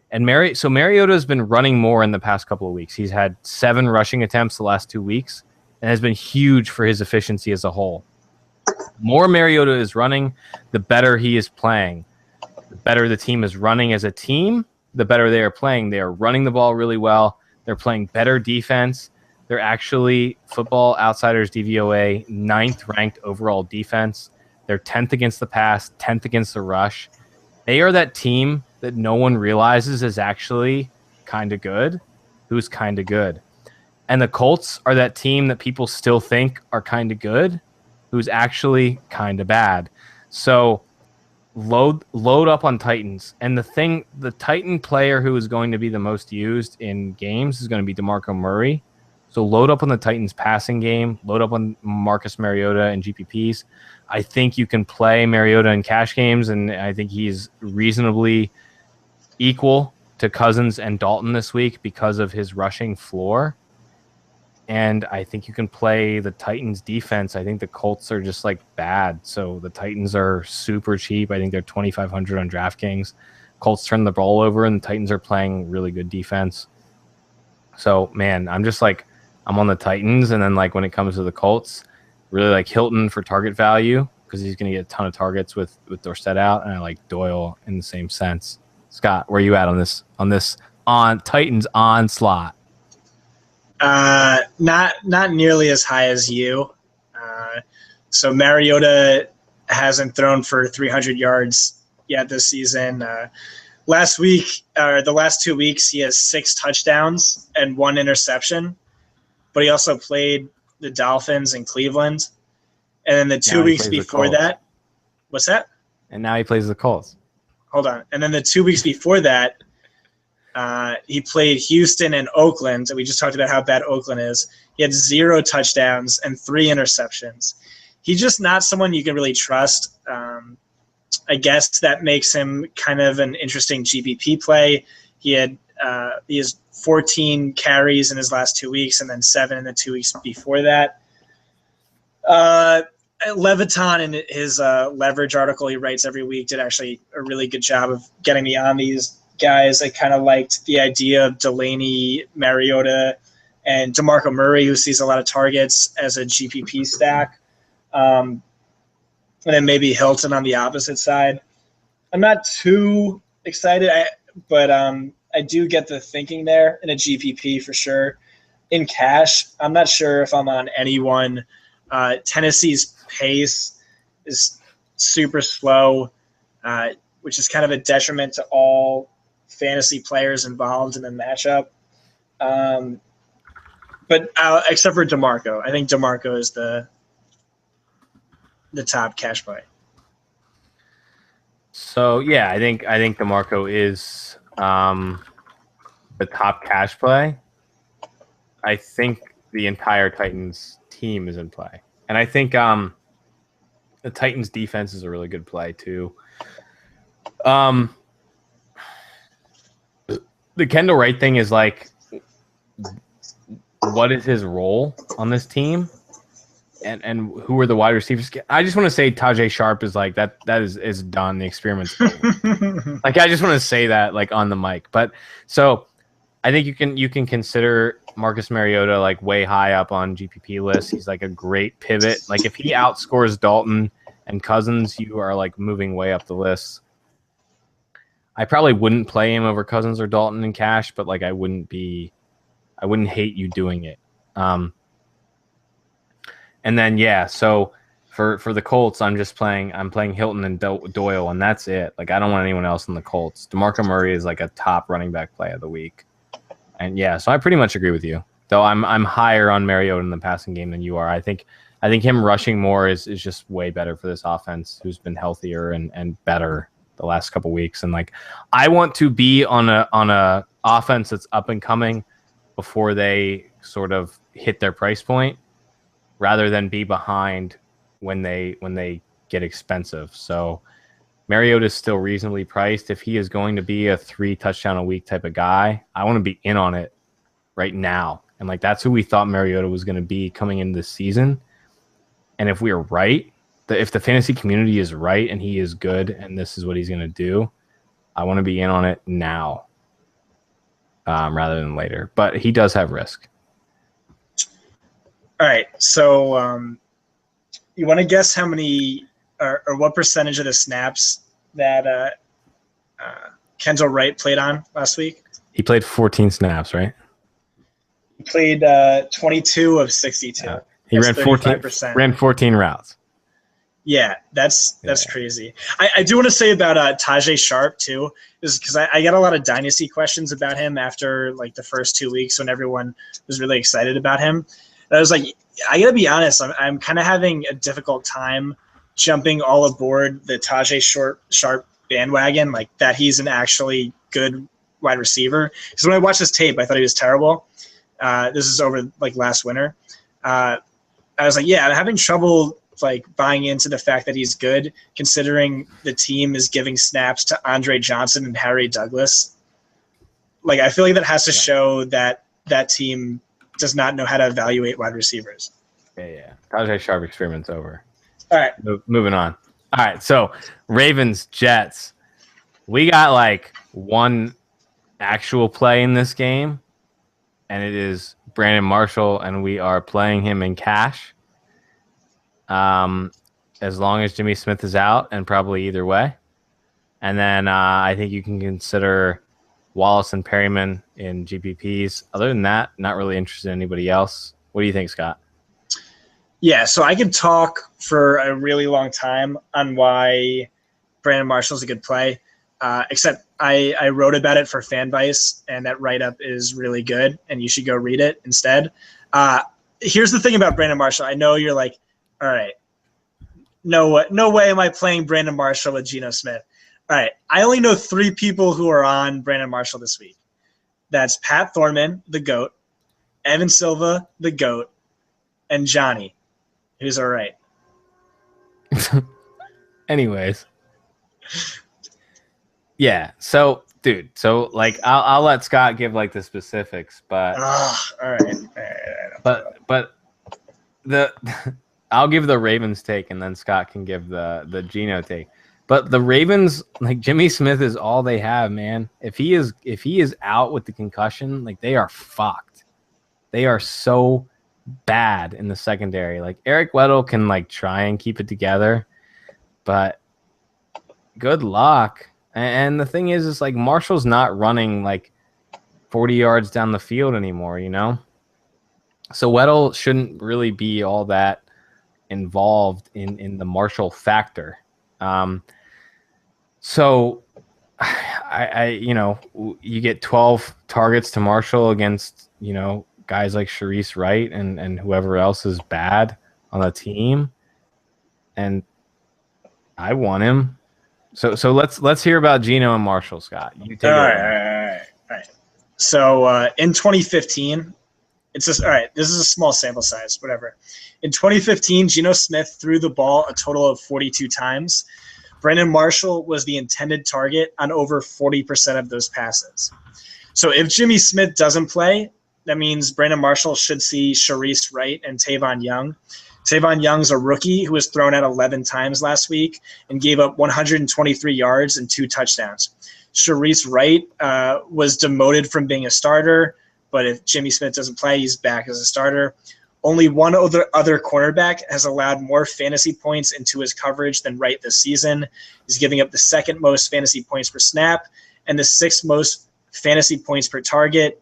And Mariota has been running more in the past couple of weeks. He's had 7 rushing attempts the last 2 weeks and has been huge for his efficiency as a whole. More Mariota is running, the better he is playing. The better the team is running as a team, the better they are playing. They are running the ball really well. They're playing better defense. They're actually Football Outsiders DVOA 9th ranked overall defense. They're 10th against the pass, 10th against the rush. They are that team that no one realizes is actually kind of good, who's kind of good. And the Colts are that team that people still think are kind of good, who's actually kind of bad. So load up on Titans. And the Titan player who is going to be the most used in games is going to be DeMarco Murray. So load up on the Titans passing game, load up on Marcus Mariota and GPPs. I think you can play Mariota in cash games, and I think he's reasonably equal to Cousins and Dalton this week because of his rushing floor. And I think you can play the Titans defense. I think the Colts are just like bad. So the Titans are super cheap. I think they're 2,500 on DraftKings. Colts turn the ball over and the Titans are playing really good defense. So man, I'm on the Titans. And then like when it comes to the Colts, really like Hilton for target value because he's going to get a ton of targets with Dorsett out. And I like Doyle in the same sense. Scott, where are you at on this on Titans onslaught? Not nearly as high as you. So Mariota hasn't thrown for 300 yards yet this season. Last week, or the last 2 weeks, he has 6 touchdowns and 1 interception. But he also played the Dolphins in Cleveland. And then the 2 weeks before that, what's that? And now he plays the Colts. Hold on. And then the 2 weeks before that, he played Houston and Oakland. We just talked about how bad Oakland is. He had 0 touchdowns and 3 interceptions. He's just not someone you can really trust. I guess that makes him kind of an interesting GPP play. He has 14 carries in his last 2 weeks and then 7 in the 2 weeks before that. Leviton in his leverage article he writes every week did actually a really good job of getting me on these guys. I kind of liked the idea of Delaney, Mariota, and DeMarco Murray, who sees a lot of targets, as a GPP stack. And then maybe Hilton on the opposite side. I'm not too excited, but I do get the thinking there in a GPP for sure. In cash, I'm not sure if I'm on anyone. Tennessee's pace is super slow, which is kind of a detriment to all fantasy players involved in the matchup. But except for DeMarco. I think DeMarco is the top cash play. So yeah, I think DeMarco is the top cash play. I think the entire Titans team is in play. And I think the Titans defense is a really good play too. The Kendall Wright thing is like, what is his role on this team, and who are the wide receivers. I just want to say Tajay Sharp is like that is done. The experiment's over. Like, I just want to say that, like, on the mic. But so I think you can consider Marcus Mariota like way high up on GPP lists. He's like a great pivot. Like, if he outscores Dalton and Cousins, you are like moving way up the list. I probably wouldn't play him over Cousins or Dalton in cash, but like I wouldn't hate you doing it. And then so for the Colts, I'm playing Hilton and Doyle, and that's it. Like, I don't want anyone else in the Colts. DeMarco Murray is like a top running back play of the week. And so I pretty much agree with you. Though I'm higher on Mariota in the passing game than you are. I think him rushing more is just way better for this offense, who's been healthier and better the last couple weeks. And like, I want to be on a offense that's up and coming before they sort of hit their price point, rather than be behind when they get expensive. So Mariota is still reasonably priced. If he is going to be a 3 touchdown a week type of guy, I want to be in on it right now. And like, that's who we thought Mariota was going to be coming into this season. And if we are right, if the fantasy community is right and he is good and this is what he's going to do, I want to be in on it now rather than later. But he does have risk. All right. So you want to guess how many or what percentage of the snaps that Kendall Wright played on last week? He played 14 snaps, right? He played 22 of 62. Yeah. He ran 14 routes. Yeah, that's crazy. I do want to say about Tajay Sharp too, is because I got a lot of dynasty questions about him after like the first 2 weeks when everyone was really excited about him. And I was like, I gotta be honest, I'm kind of having a difficult time jumping all aboard the Tajay Sharp bandwagon, like that he's an actually good wide receiver. Because when I watched this tape, I thought he was terrible. This is over like last winter. I was like, I'm having trouble like buying into the fact that he's good, considering the team is giving snaps to Andre Johnson and Harry Douglas. Like, I feel like that has to show that that team does not know how to evaluate wide receivers. Yeah. Tajay Sharp experiment's over. All right. Moving on. All right. So Ravens, Jets. We got like one actual play in this game, and it is Brandon Marshall, and we are playing him in cash. As long as Jimmy Smith is out, and probably either way. And then I think you can consider Wallace and Perryman in GPPs. Other than that, not really interested in anybody else. What do you think, Scott? Yeah, so I could talk for a really long time on why Brandon Marshall's a good play, except I wrote about it for FanVice, and that write-up is really good, and you should go read it instead. Here's the thing about Brandon Marshall. I know you're like, all right, no way am I playing Brandon Marshall with Geno Smith. All right, I only know 3 people who are on Brandon Marshall this week. That's Pat Thorman, the GOAT, Evan Silva, the GOAT, and Johnny, who's all right. Anyways. Yeah, so, dude, like, I'll let Scott give, like, the specifics, but... all right. But I'll give the Ravens take, and then Scott can give the Geno take. But the Ravens, like, Jimmy Smith is all they have, man. If he is out with the concussion, like, they are fucked. They are so bad in the secondary. Like, Eric Weddle can like try and keep it together, but good luck. And the thing is like Marshall's not running like 40 yards down the field anymore, you know? So Weddle shouldn't really be all that involved in the Marshall factor. So I you get 12 targets to Marshall against, guys like Sharice Wright and whoever else is bad on the team. And I want him. So let's hear about Geno and Marshall, Scott. You take it away. All right. So in 2015, it's just all right. This is a small sample size, whatever. In 2015, Geno Smith threw the ball a total of 42 times. Brandon Marshall was the intended target on over 40% of those passes. So if Jimmy Smith doesn't play, That means Brandon Marshall should see Sharice Wright and Tavon Young. Tavon Young's a rookie who was thrown out 11 times last week and gave up 123 yards and 2 touchdowns. Sharice Wright was demoted from being a starter, but if Jimmy Smith doesn't play, he's back as a starter. Only one other cornerback has allowed more fantasy points into his coverage than Wright this season. He's giving up the 2nd most fantasy points per snap and the 6th most fantasy points per target.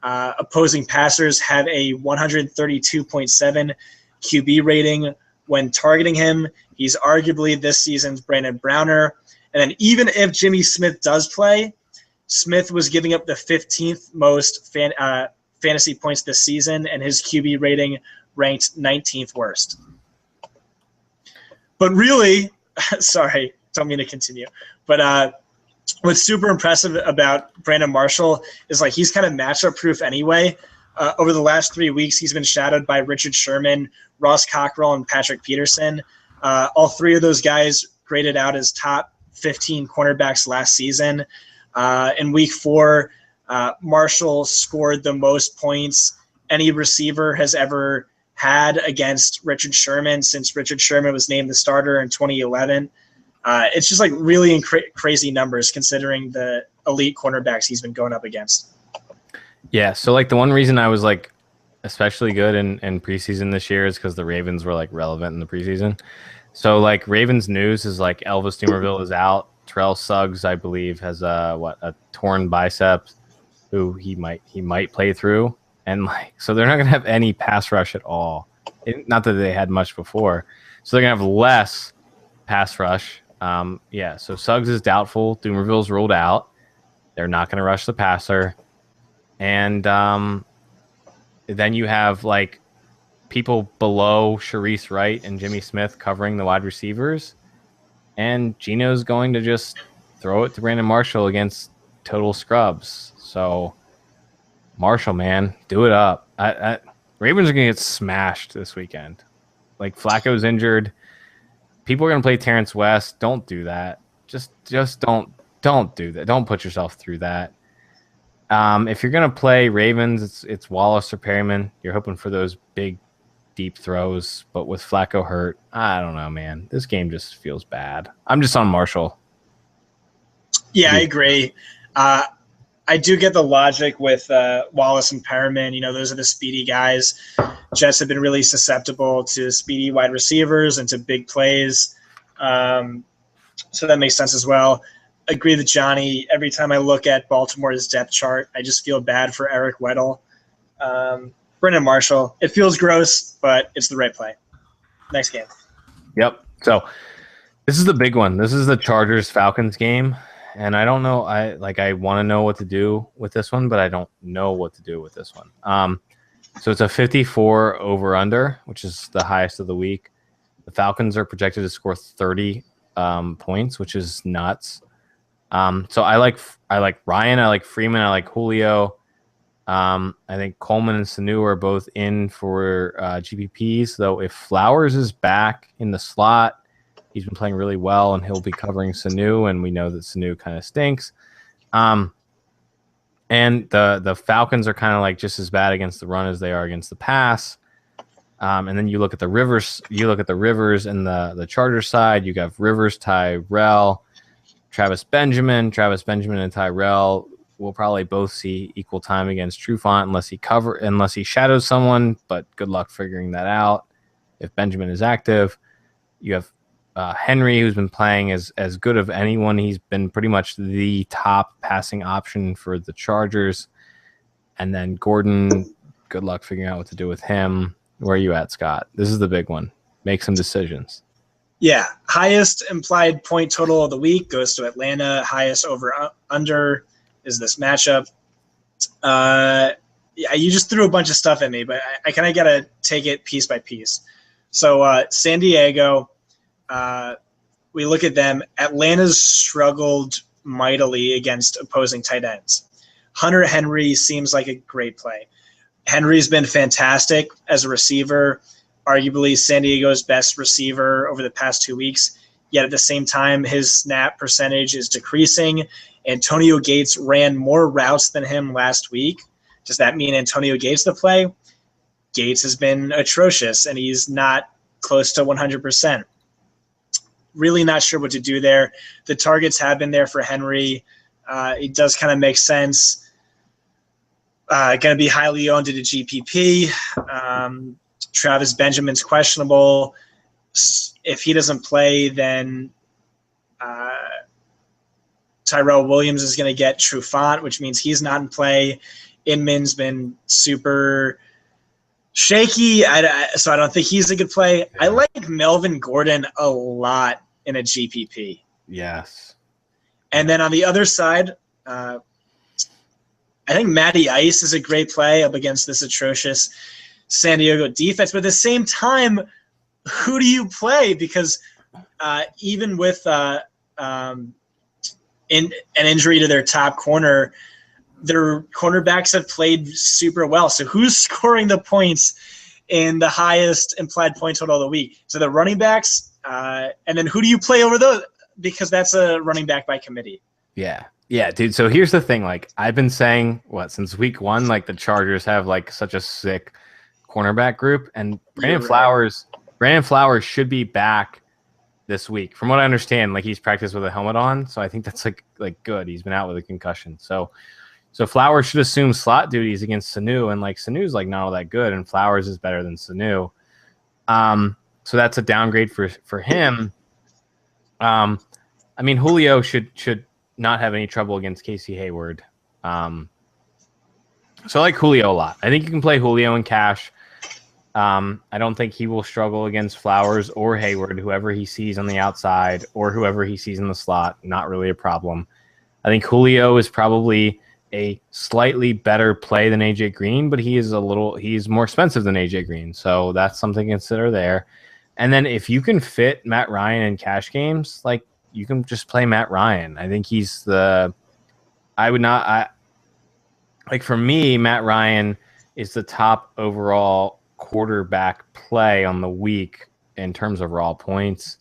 Opposing passers have a 132.7 QB rating when targeting him. He's arguably this season's Brandon Browner. And then even if Jimmy Smith does play, Smith was giving up the 15th most fantasy points this season, and his QB rating ranked 19th worst. But really, sorry, don't mean to continue. But what's super impressive about Brandon Marshall is like he's kind of matchup proof anyway. Over the last 3 weeks, he's been shadowed by Richard Sherman, Ross Cockrell, and Patrick Peterson. All 3 of those guys graded out as top 15 cornerbacks last season. In week 4, Marshall scored the most points any receiver has ever had against Richard Sherman since Richard Sherman was named the starter in 2011. It's just like really crazy numbers considering the elite cornerbacks he's been going up against. Yeah, so like the one reason I was like especially good in preseason this year is because the Ravens were like relevant in the preseason. So like Ravens news is like Elvis Dumervil is out. Terrell Suggs, I believe, has a torn bicep, who he might play through, and like so they're not gonna have any pass rush at all. Not that they had much before, so they're gonna have less pass rush. So Suggs is doubtful. Dumerville's ruled out. They're not gonna rush the passer, and then you have like people below Sharice Wright and Jimmy Smith covering the wide receivers. And Gino's going to just throw it to Brandon Marshall against total scrubs. So, Marshall, man, do it up. Ravens are going to get smashed this weekend. Like, Flacco's injured. People are going to play Terrence West. Don't do that. Just don't do that. Don't put yourself through that. If you're going to play Ravens, it's Wallace or Perryman. You're hoping for those big, deep throws, but with Flacco hurt, I don't know, man. This game just feels bad. I'm just on Marshall. Yeah, I agree. I do get the logic with Wallace and Perriman. You know, those are the speedy guys. Jets have been really susceptible to speedy wide receivers and to big plays. So that makes sense as well. Agree with Johnny. Every time I look at Baltimore's depth chart, I just feel bad for Eric Weddle. Brandon Marshall. It feels gross, but it's the right play. Next game. Yep. So this is the big one. This is the Chargers-Falcons game. And I don't know. I want to know what to do with this one, but I don't know what to do with this one. So it's a 54 over-under, which is the highest of the week. The Falcons are projected to score 30 points, which is nuts. So I like Ryan. I like Freeman. I like Julio. I think Coleman and Sanu are both in for GPPs, though if Flowers is back in the slot, he's been playing really well, and he'll be covering Sanu, and we know that Sanu kind of stinks. And the Falcons are kind of like just as bad against the run as they are against the pass. And then you look at the Rivers and the Chargers side. You got Rivers, Tyrell, Travis Benjamin and Tyrell will probably both see equal time against Trufant unless he shadows someone, but good luck figuring that out. If Benjamin is active, you have Henry, who's been playing as good of anyone. He's been pretty much the top passing option for the Chargers. And then Gordon, good luck figuring out what to do with him. Where are you at, Scott? This is the big one. Make some decisions. Yeah, highest implied point total of the week goes to Atlanta. Highest over-under is this matchup. Yeah, you just threw a bunch of stuff at me, but I kind of got to take it piece by piece. So San Diego, we look at them. Atlanta's struggled mightily against opposing tight ends. Hunter Henry seems like a great play. Henry's been fantastic as a receiver, arguably San Diego's best receiver over the past 2 weeks. Yet at the same time, his snap percentage is decreasing. Antonio Gates ran more routes than him last week, Does that mean Antonio Gates to play? Gates has been atrocious, and he's not close to 100%. Really not sure what to do there. The targets have been there for Henry. It does kind of make sense. Going to be highly owned in a GPP. Travis Benjamin's questionable. If he doesn't play, then Tyrell Williams is going to get Trufant, which means he's not in play. Inman's been super shaky, so I don't think he's a good play. I like Melvin Gordon a lot in a GPP. Yes. And then on the other side, I think Matty Ice is a great play up against this atrocious San Diego defense. But at the same time, who do you play? Because even with an injury to their top corner, their cornerbacks have played super well. So who's scoring the points in the highest implied point total of the week? So the running backs, and then who do you play over those? Because that's a running back by committee. Yeah. Yeah, dude. So here's the thing. Like, I've been saying, since week 1, like the Chargers have like such a sick cornerback group, and Brandon Flowers should be back this week. From what I understand, like he's practiced with a helmet on. So I think that's like good. He's been out with a concussion. So Flowers should assume slot duties against Sanu, and like Sanu's like not all that good, and Flowers is better than Sanu. So that's a downgrade for him. I mean, Julio should not have any trouble against Casey Hayward. So I like Julio a lot. I think you can play Julio in cash. I don't think he will struggle against Flowers or Hayward, whoever he sees on the outside or whoever he sees in the slot. Not really a problem. I think Julio is probably a slightly better play than AJ Green, but he's more expensive than AJ Green. So that's something to consider there. And then if you can fit Matt Ryan in cash games, like you can just play Matt Ryan. I think for me, Matt Ryan is the top overall quarterback play on the week in terms of raw points.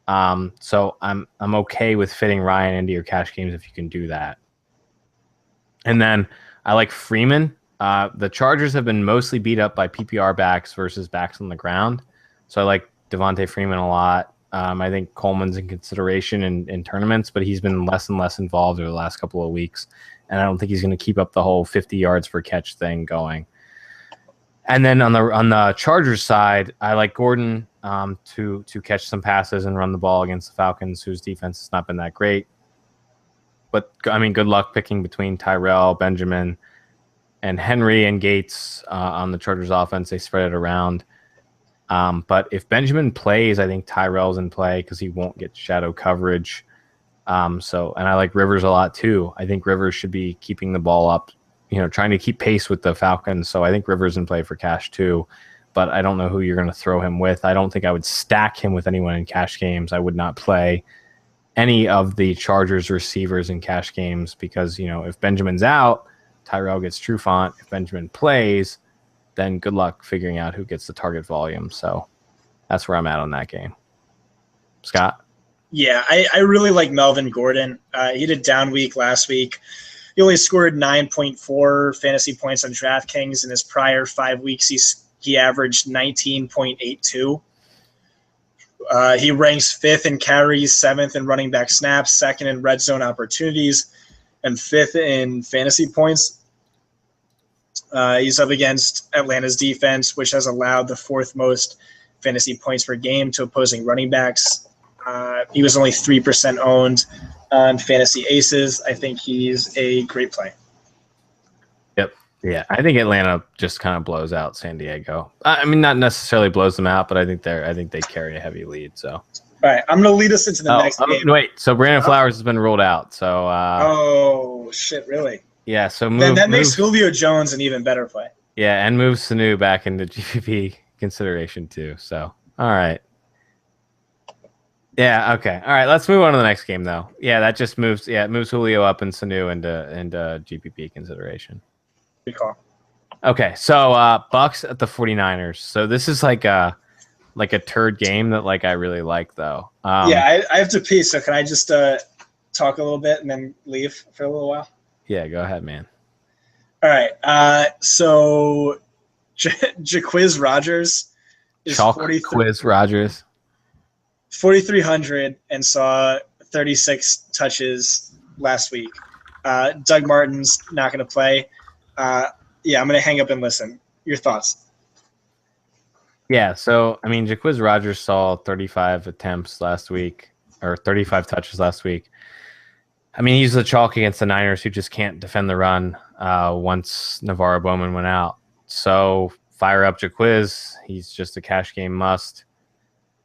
So I'm okay with fitting Ryan into your cash games if you can do that. And then I like Freeman. The Chargers have been mostly beat up by PPR backs versus backs on the ground. So I like Devontae Freeman a lot. I think Coleman's in consideration in tournaments, but he's been less and less involved over the last couple of weeks. And I don't think he's going to keep up the whole 50 yards per catch thing going. And then on the Chargers side, I like Gordon to catch some passes and run the ball against the Falcons, whose defense has not been that great. But, I mean, good luck picking between Tyrell, Benjamin, and Henry and Gates on the Chargers offense. They spread it around. But if Benjamin plays, I think Tyrell's in play because he won't get shadow coverage. And I like Rivers a lot too. I think Rivers should be keeping the ball up, trying to keep pace with the Falcons. So I think Rivers in play for cash too. But I don't know who you're going to throw him with. I don't think I would stack him with anyone in cash games. I would not play any of the Chargers receivers in cash games because, if Benjamin's out, Tyrell gets Trufant. If Benjamin plays, then good luck figuring out who gets the target volume. So that's where I'm at on that game. Scott? Yeah, I really like Melvin Gordon. He had a down week last week. He only scored 9.4 fantasy points on DraftKings. In his prior 5 weeks, he averaged 19.82. He ranks 5th in carries, 7th in running back snaps, 2nd in red zone opportunities, and 5th in fantasy points. He's up against Atlanta's defense, which has allowed the 4th most fantasy points per game to opposing running backs. He was only 3% owned on Fantasy Aces. I think he's a great play. Yep. Yeah, I think Atlanta just kind of blows out San Diego. I mean, not necessarily blows them out, but I think they carry a heavy lead. So, all right, I'm going to lead us into the next game. Wait, so Brandon Flowers has been ruled out. So, oh shit, really? Yeah. So makes Julio Jones an even better play. Yeah, and moves Sanu back into GPP consideration too. So, all right. Yeah. Okay. All right. Let's move on to the next game, though. Yeah, that just moves. Yeah, it moves Julio up and Sanu into GPP consideration. Good call. Okay, so Bucks at the 49ers. So this is like a turd game that like I really like though. Yeah, I have to pee. So can I just talk a little bit and then leave for a little while? Yeah, go ahead, man. All right. So Jaquiz Rogers is Quiz Rogers. 4,300 and saw 36 touches last week. Doug Martin's not going to play. Yeah, I'm going to hang up and listen. Your thoughts? Yeah, so, I mean, Jaquiz Rogers saw 35 attempts last week, or 35 touches last week. I mean, he's the chalk against the Niners who just can't defend the run once Navarro Bowman went out. So fire up Jaquiz. He's just a cash game must.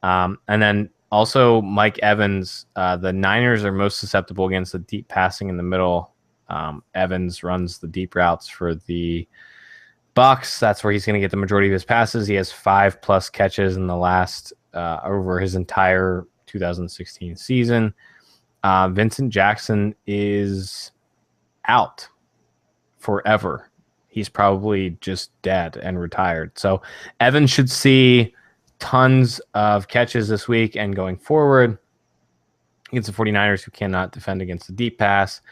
And then also Mike Evans. The Niners are most susceptible against the deep passing in the middle. Evans runs the deep routes for the Bucks. That's where he's going to get the majority of his passes. He has 5+ catches in the last over his entire 2016 season. Vincent Jackson is out forever. He's probably just dead and retired. So Evans should see tons of catches this week and going forward against the 49ers, who cannot defend against the deep pass.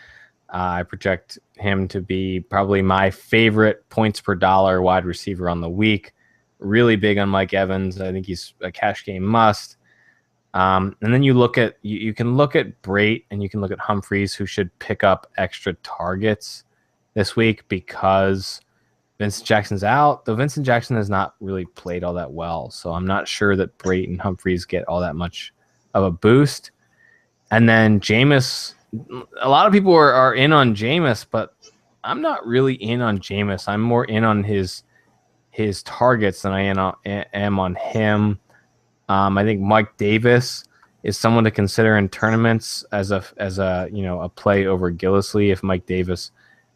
I project him to be probably my favorite points per dollar wide receiver on the week. Really big on Mike Evans. I think he's a cash game must. And then you look at you can look at Brate and you can look at Humphreys, who should pick up extra targets this week because Vincent Jackson's out. Though Vincent Jackson has not really played all that well, so I'm not sure that Brate and Humphreys get all that much of a boost. And then Jameis. A lot of people are in on Jameis, but I'm not really in on Jameis. I'm more in on his targets than I am on him. I think Mike Davis is someone to consider in tournaments as a a play over Gillislee. If Mike Davis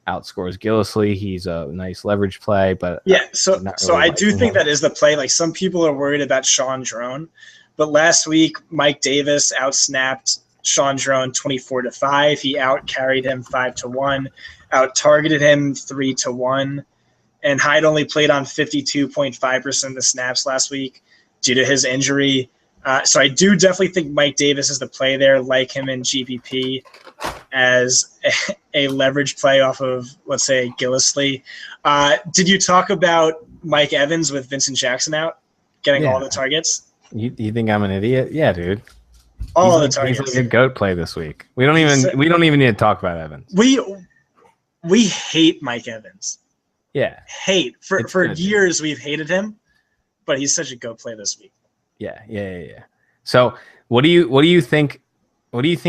outscores Gillislee, he's a nice leverage play. But yeah, so I do think that is the play. Like, some people are worried about Sean Drone, but last week Mike Davis outsnapped Sean Drone 24-5. He out carried him 5-1, out targeted him 3-1, and Hyde only played on 52.5% of the snaps last week due to his injury. So I do definitely think Mike Davis is the play there, like him in GPP as a leverage play off of, let's say, Gillislee. Did you talk about Mike Evans with Vincent Jackson out, getting all the targets? You think I'm an idiot? Yeah, dude. All the targets. He's like a goat play this week. We don't even need to talk about Evans. We hate Mike Evans. Yeah. Hate. For years we've hated him, but he's such a goat play this week. Yeah. So what do you think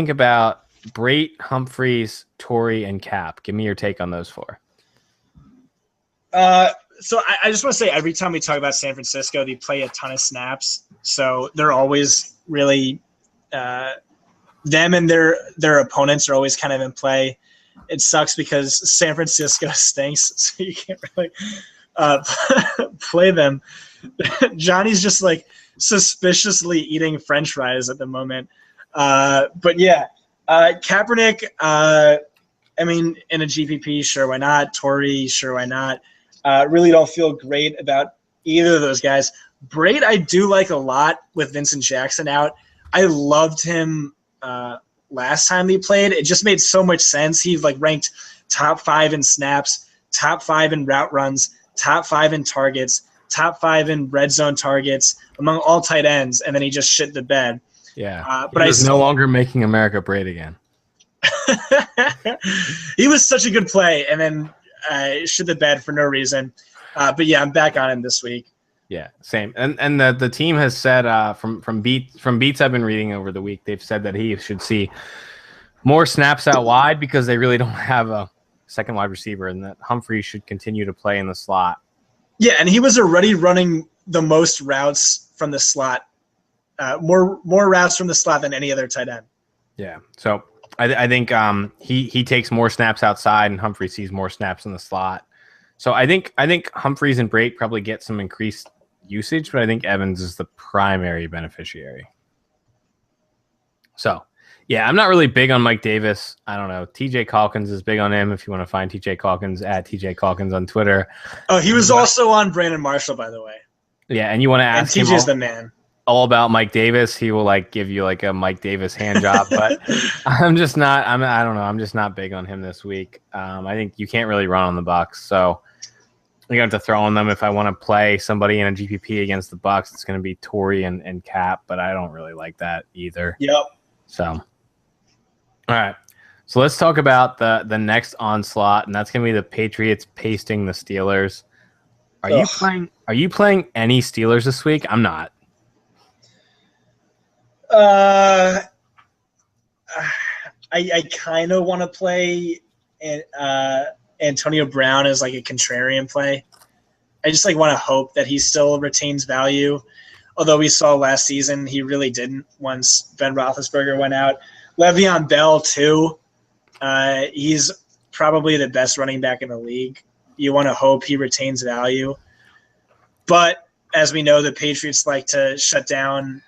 about Brate, Humphreys, Torrey, and Cap? Give me your take on those four. So I just want to say, every time we talk about San Francisco, they play a ton of snaps. So they're always really them and their opponents are always kind of in play. It sucks because San Francisco stinks, so you can't really play them. Johnny's just like suspiciously eating French fries at the moment. But yeah, Kaepernick, I mean, in a GPP, sure, why not? Torrey, sure, why not? Really don't feel great about either of those guys. Brate, I do like a lot with Vincent Jackson out. I loved him last time he played. It just made so much sense. He ranked top 5 in snaps, top 5 in route runs, top 5 in targets, top 5 in red zone targets among all tight ends, and then he just shit the bed. Yeah, but he's no longer making America great again. He was such a good play, and then shit the bed for no reason. But yeah, I'm back on him this week. Yeah, same. And the team has said from beats I've been reading over the week, they've said that he should see more snaps out wide because they really don't have a second wide receiver, and that Humphrey should continue to play in the slot. Yeah, and he was already running the most routes from the slot, more routes from the slot than any other tight end. Yeah, so I think he takes more snaps outside, and Humphrey sees more snaps in the slot. So I think Humphreys and Brate probably get some increased usage, but I think Evans is the primary beneficiary. So, yeah, I'm not really big on Mike Davis. I don't know. TJ Calkins is big on him. If you want to find TJ Calkins, at TJ Calkins on Twitter. Oh, he was also on Brandon Marshall, by the way. Yeah, and you want to ask him. TJ's the man. all about Mike Davis. He will like give you like a Mike Davis hand job, but I don't know. I'm just not big on him this week. I think you can't really run on the Bucks, so you're gonna have to throw on them. If I want to play somebody in a GPP against the Bucks, it's gonna be Torrey and Cap, but I don't really like that either. Yep. So, all right. So let's talk about the next onslaught, and that's gonna be the Patriots pasting the Steelers. Are you playing any Steelers this week? I'm not. I kind of want to play Antonio Brown as like a contrarian play. I just like want to hope that he still retains value. Although we saw last season he really didn't once Ben Roethlisberger went out. Le'Veon Bell too. He's probably the best running back in the league. You want to hope he retains value. But as we know, the Patriots like to shut down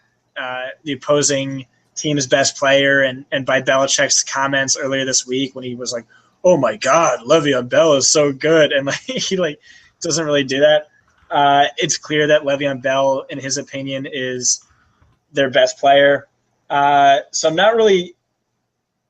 the opposing team's best player. And by Belichick's comments earlier this week when he was like, oh, my God, Le'Veon Bell is so good. And like he like doesn't really do that. It's clear that Le'Veon Bell, in his opinion, is their best player. So I'm not really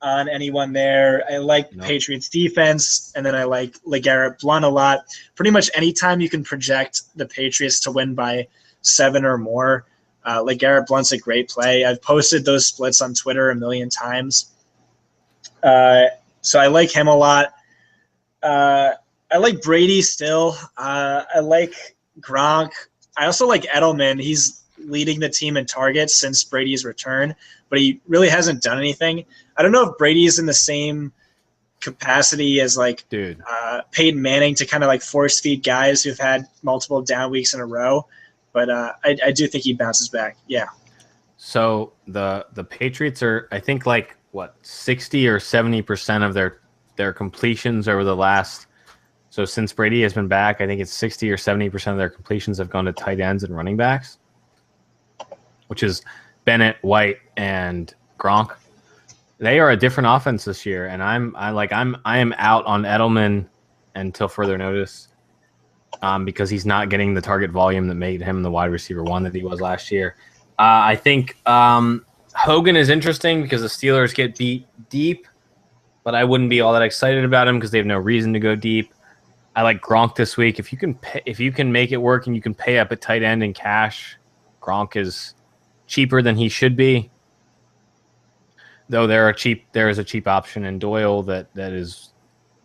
on anyone there. I like Patriots defense, and then I like LeGarrette Blount a lot. Pretty much anytime you can project the Patriots to win by 7 or more, LeGarrette Blount's a great play. I've posted those splits on Twitter a million times. So I like him a lot. I like Brady still. I like Gronk. I also like Edelman. He's leading the team in targets since Brady's return, but he really hasn't done anything. I don't know if Brady's in the same capacity as like Peyton Manning to kind of like force feed guys who've had multiple down weeks in a row, but I do think he bounces back. Yeah. So the Patriots are, I think, like what 60 or 70% of their completions over the last. So since Brady has been back, I think it's 60 or 70% of their completions have gone to tight ends and running backs, which is Bennett, White, and Gronk. They are a different offense this year, and I am out on Edelman until further notice, because he's not getting the target volume that made him the wide receiver one that he was last year. I think Hogan is interesting because the Steelers get beat deep, but I wouldn't be all that excited about him because they have no reason to go deep. I like Gronk this week. If you can make it work and you can pay up at tight end in cash, Gronk is cheaper than he should be. Though there is a cheap option in Doyle that is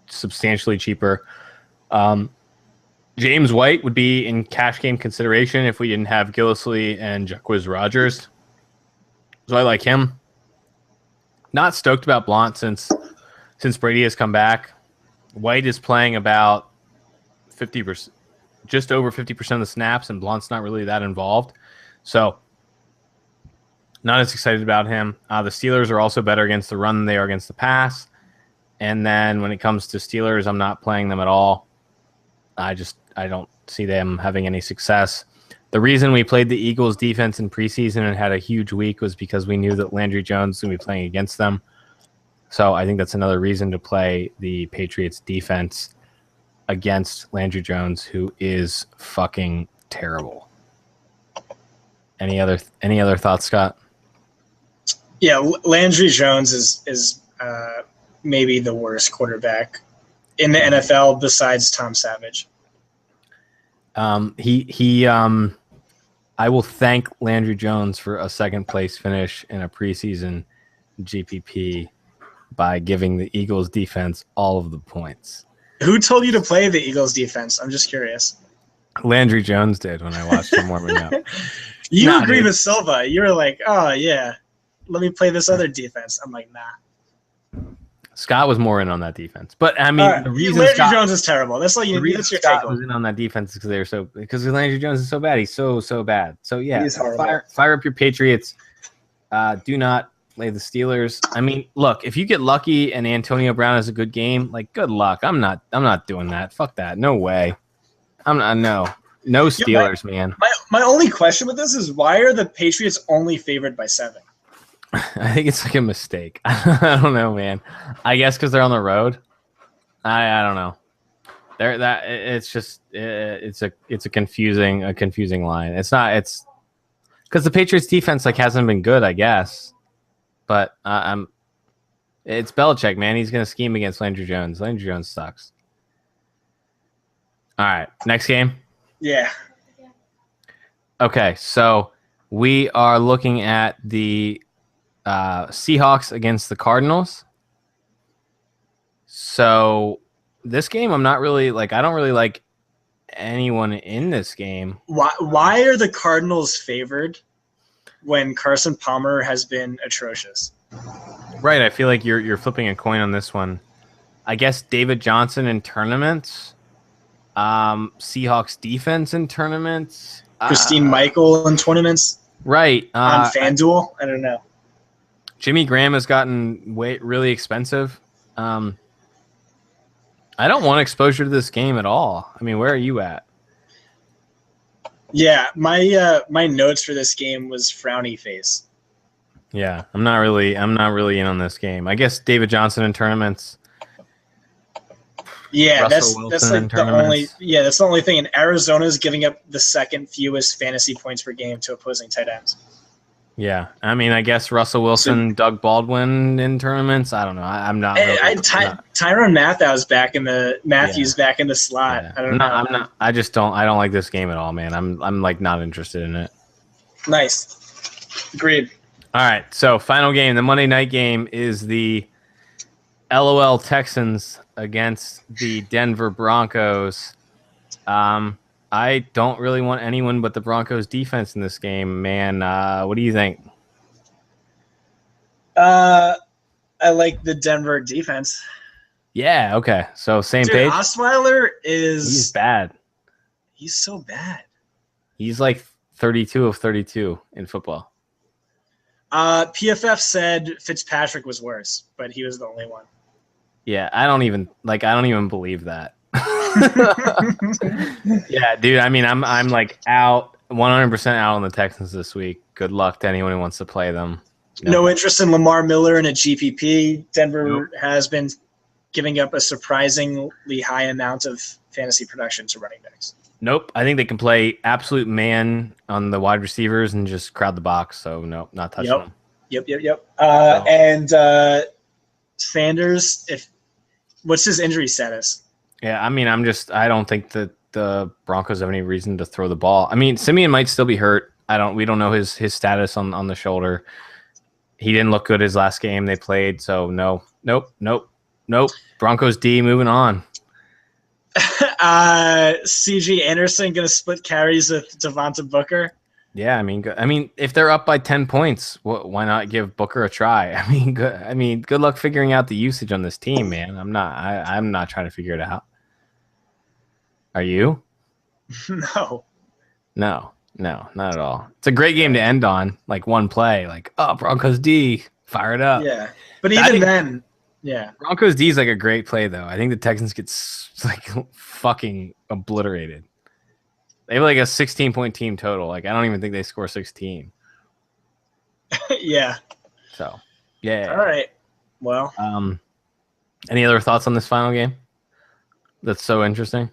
substantially cheaper. James White would be in cash game consideration if we didn't have Gillislee and Jacquizz Rodgers. So I like him. Not stoked about Blount since Brady has come back. White is playing about 50%, just over 50% of the snaps, and Blount's not really that involved. So not as excited about him. The Steelers are also better against the run than they are against the pass. And then when it comes to Steelers, I'm not playing them at all. I don't see them having any success. The reason we played the Eagles defense in preseason and had a huge week was because we knew that Landry Jones was going to be playing against them. So I think that's another reason to play the Patriots defense against Landry Jones, who is fucking terrible. Any other thoughts, Scott? Yeah, Landry Jones is maybe the worst quarterback in the NFL besides Tom Savage. I will thank Landry Jones for a second place finish in a preseason GPP by giving the Eagles defense all of the points. Who told you to play the Eagles defense? I'm just curious. Landry Jones did when I watched him warming up. You agreed with Silva. You were like, oh, yeah, let me play this other defense. I'm like, nah. Scott was more in on that defense, but I mean, the reason Landry Jones is terrible. That's like the reason that's your Scott take was in on that defense because Landry Jones is so bad. He's so bad. So yeah, fire up your Patriots. Do not play the Steelers. I mean, look, if you get lucky and Antonio Brown has a good game, like good luck. I'm not doing that. Fuck that. No way. No Steelers, man. My only question with this is why are the Patriots only favored by 7? I think it's like a mistake. I don't know, man. I guess because they're on the road. I don't know. It's a confusing line. It's not. Because the Patriots defense hasn't been good, I guess. But it's Belichick, man. He's gonna scheme against Landry Jones. Landry Jones sucks. All right, next game. Yeah. Okay, so we are looking at the Seahawks against the Cardinals. So this game, I'm not really I don't really like anyone in this game. Why are the Cardinals favored when Carson Palmer has been atrocious? Right, I feel like you're flipping a coin on this one. I guess David Johnson in tournaments, Seahawks defense in tournaments, Christine Michael in tournaments, right? On FanDuel, I don't know. Jimmy Graham has gotten really expensive. I don't want exposure to this game at all. I mean, where are you at? Yeah, my notes for this game was frowny face. Yeah, I'm not really in on this game. I guess David Johnson in tournaments. Yeah, that's like the only thing. And Arizona's giving up the second fewest fantasy points per game to opposing tight ends. Yeah, I mean, I guess Russell Wilson, Doug Baldwin in tournaments. I don't know. I'm not. Tyrann Matthews back in the slot. Yeah. I don't know. I'm not. I just don't. I don't like this game at all, man. I'm not interested in it. Nice. Agreed. All right. So final game, the Monday night game is the LOL Texans against the Denver Broncos. I don't really want anyone but the Broncos defense in this game, man. What do you think? I like the Denver defense. Yeah, okay. So same page. Osweiler he's bad. He's so bad. He's like 32 of 32 in football. PFF said Fitzpatrick was worse, but he was the only one. Yeah, I don't even believe that. Yeah, dude. I mean, I'm out 100% out on the Texans this week. Good luck to anyone who wants to play them. No interest in Lamar Miller in a GPP. Denver has been giving up a surprisingly high amount of fantasy production to running backs. Nope. I think they can play absolute man on the wide receivers and just crowd the box. So nope, not touching them. Yep. And Sanders, what's his injury status? Yeah, I mean, I don't think that the Broncos have any reason to throw the ball. I mean, Simeon might still be hurt. We don't know his status on the shoulder. He didn't look good his last game they played, so nope. Broncos D moving on. CJ Anderson gonna split carries with Devonta Booker. Yeah, I mean, if they're up by 10 points, why not give Booker a try? I mean, good luck figuring out the usage on this team, man. I'm not trying to figure it out. Are you? No, not at all. It's a great game to end on, one play, Broncos D, fire it up. Yeah, but even then, yeah, Broncos D is a great play though. I think the Texans get fucking obliterated. They have a 16-point team total. I don't even think they score 16. Yeah. So, yeah. All right. Well. Any other thoughts on this final game? That's so interesting.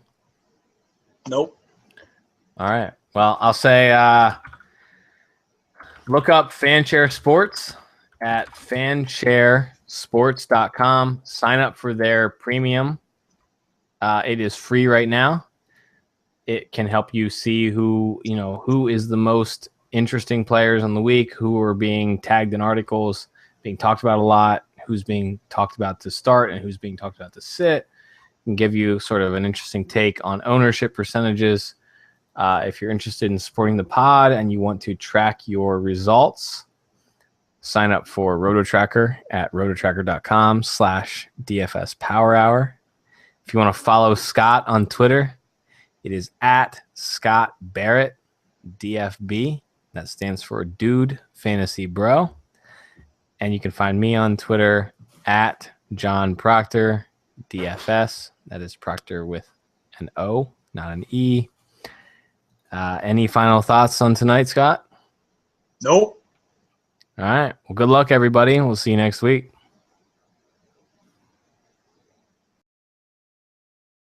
Nope. All right. Well, I'll say look up Fanshare Sports at fansharesports.com. Sign up for their premium. It is free right now. It can help you see who is the most interesting players on the week, who are being tagged in articles, being talked about a lot, who's being talked about to start and who's being talked about to sit, and give you sort of an interesting take on ownership percentages. If you're interested in supporting the pod and you want to track your results, sign up for RotoTracker at rototracker.com/DFS Power Hour. If you want to follow Scott on Twitter, it is at Scott Barrett DFB. That stands for Dude Fantasy Bro. And you can find me on Twitter at John Proctor DFS. That is Proctor with an O, not an E. Any final thoughts on tonight, Scott? Nope. All right. Well, good luck, everybody. We'll see you next week.